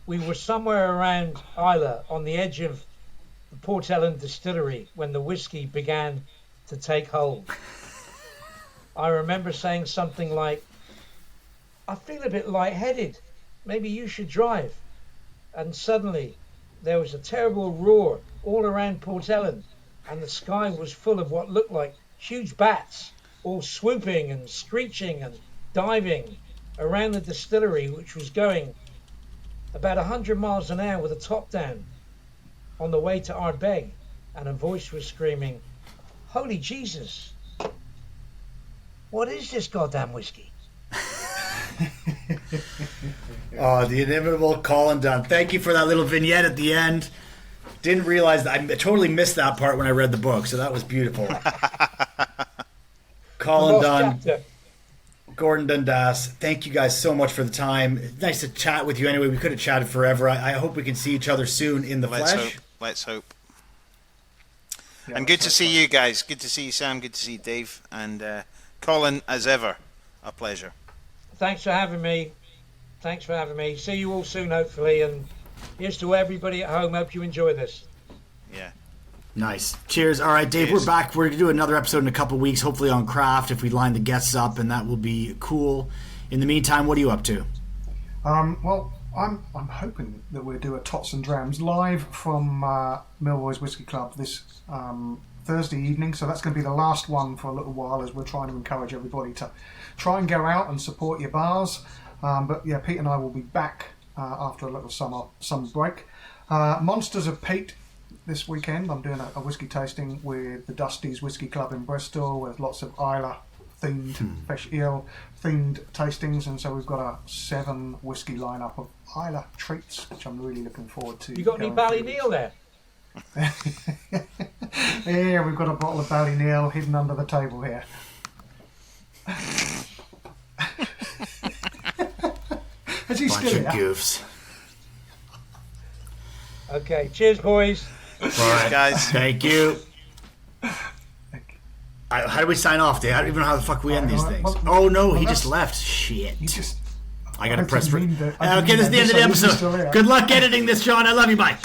we were somewhere around Islay on the edge of the Port Ellen distillery when the whiskey began to take hold. I remember saying something like, I feel a bit lightheaded. Maybe you should drive. And suddenly there was a terrible roar all around Port Ellen, and the sky was full of what looked like huge bats, all swooping and screeching and diving around the distillery, which was going about 100 miles an hour with a top down on the way to Ardbeg. And a voice was screaming, holy Jesus, what is this goddamn whiskey? The inimitable Colin Dunn. Thank you for that little vignette at the end. Didn't realize that. I totally missed that part when I read the book, so that was beautiful. Colin Dunn, Gordon Dundas, thank you guys so much for the time. Nice to chat with you anyway. We could have chatted forever. I hope we can see each other soon in the flesh. Let's hope. Yeah, and good to see you guys. Good to see you, Sam. Good to see you, Dave. And Colin, as ever, a pleasure. Thanks for having me. See you all soon, hopefully. And here's to everybody at home. Hope you enjoy this. Yeah. Nice. Cheers. All right, Dave, We're back. We're going to do another episode in a couple of weeks, hopefully on craft, if we line the guests up, and that will be cool. In the meantime, what are you up to? Well, I'm hoping that we'll do a Tots and Drams live from Milroy's Whisky Club this Thursday evening. So that's going to be the last one for a little while, as we're trying to encourage everybody to try and go out and support your bars. But yeah, Pete and I will be back after a little summer break. Monsters of Pete this weekend. I'm doing a whiskey tasting with the Dusty's Whisky Club in Bristol, with lots of Islay themed, fresh ale themed tastings, and so we've got a 7 whiskey lineup of Islay treats, which I'm really looking forward to. You got any Ballyneal there? Yeah, we've got a bottle of Ballyneal hidden under the table here. Is he Bunch still of here? goofs. Okay, cheers, boys. Cheers, guys. Thank you. How do we sign off, Dave? I don't even know how the fuck we end these things. well, Oh no, he that's- just left. Shit. You just. I gotta I press. didn't mean that- I Okay, didn't this is the end of the mean that. This is still episode. here. Good luck editing this, Sean. I love you. Bye.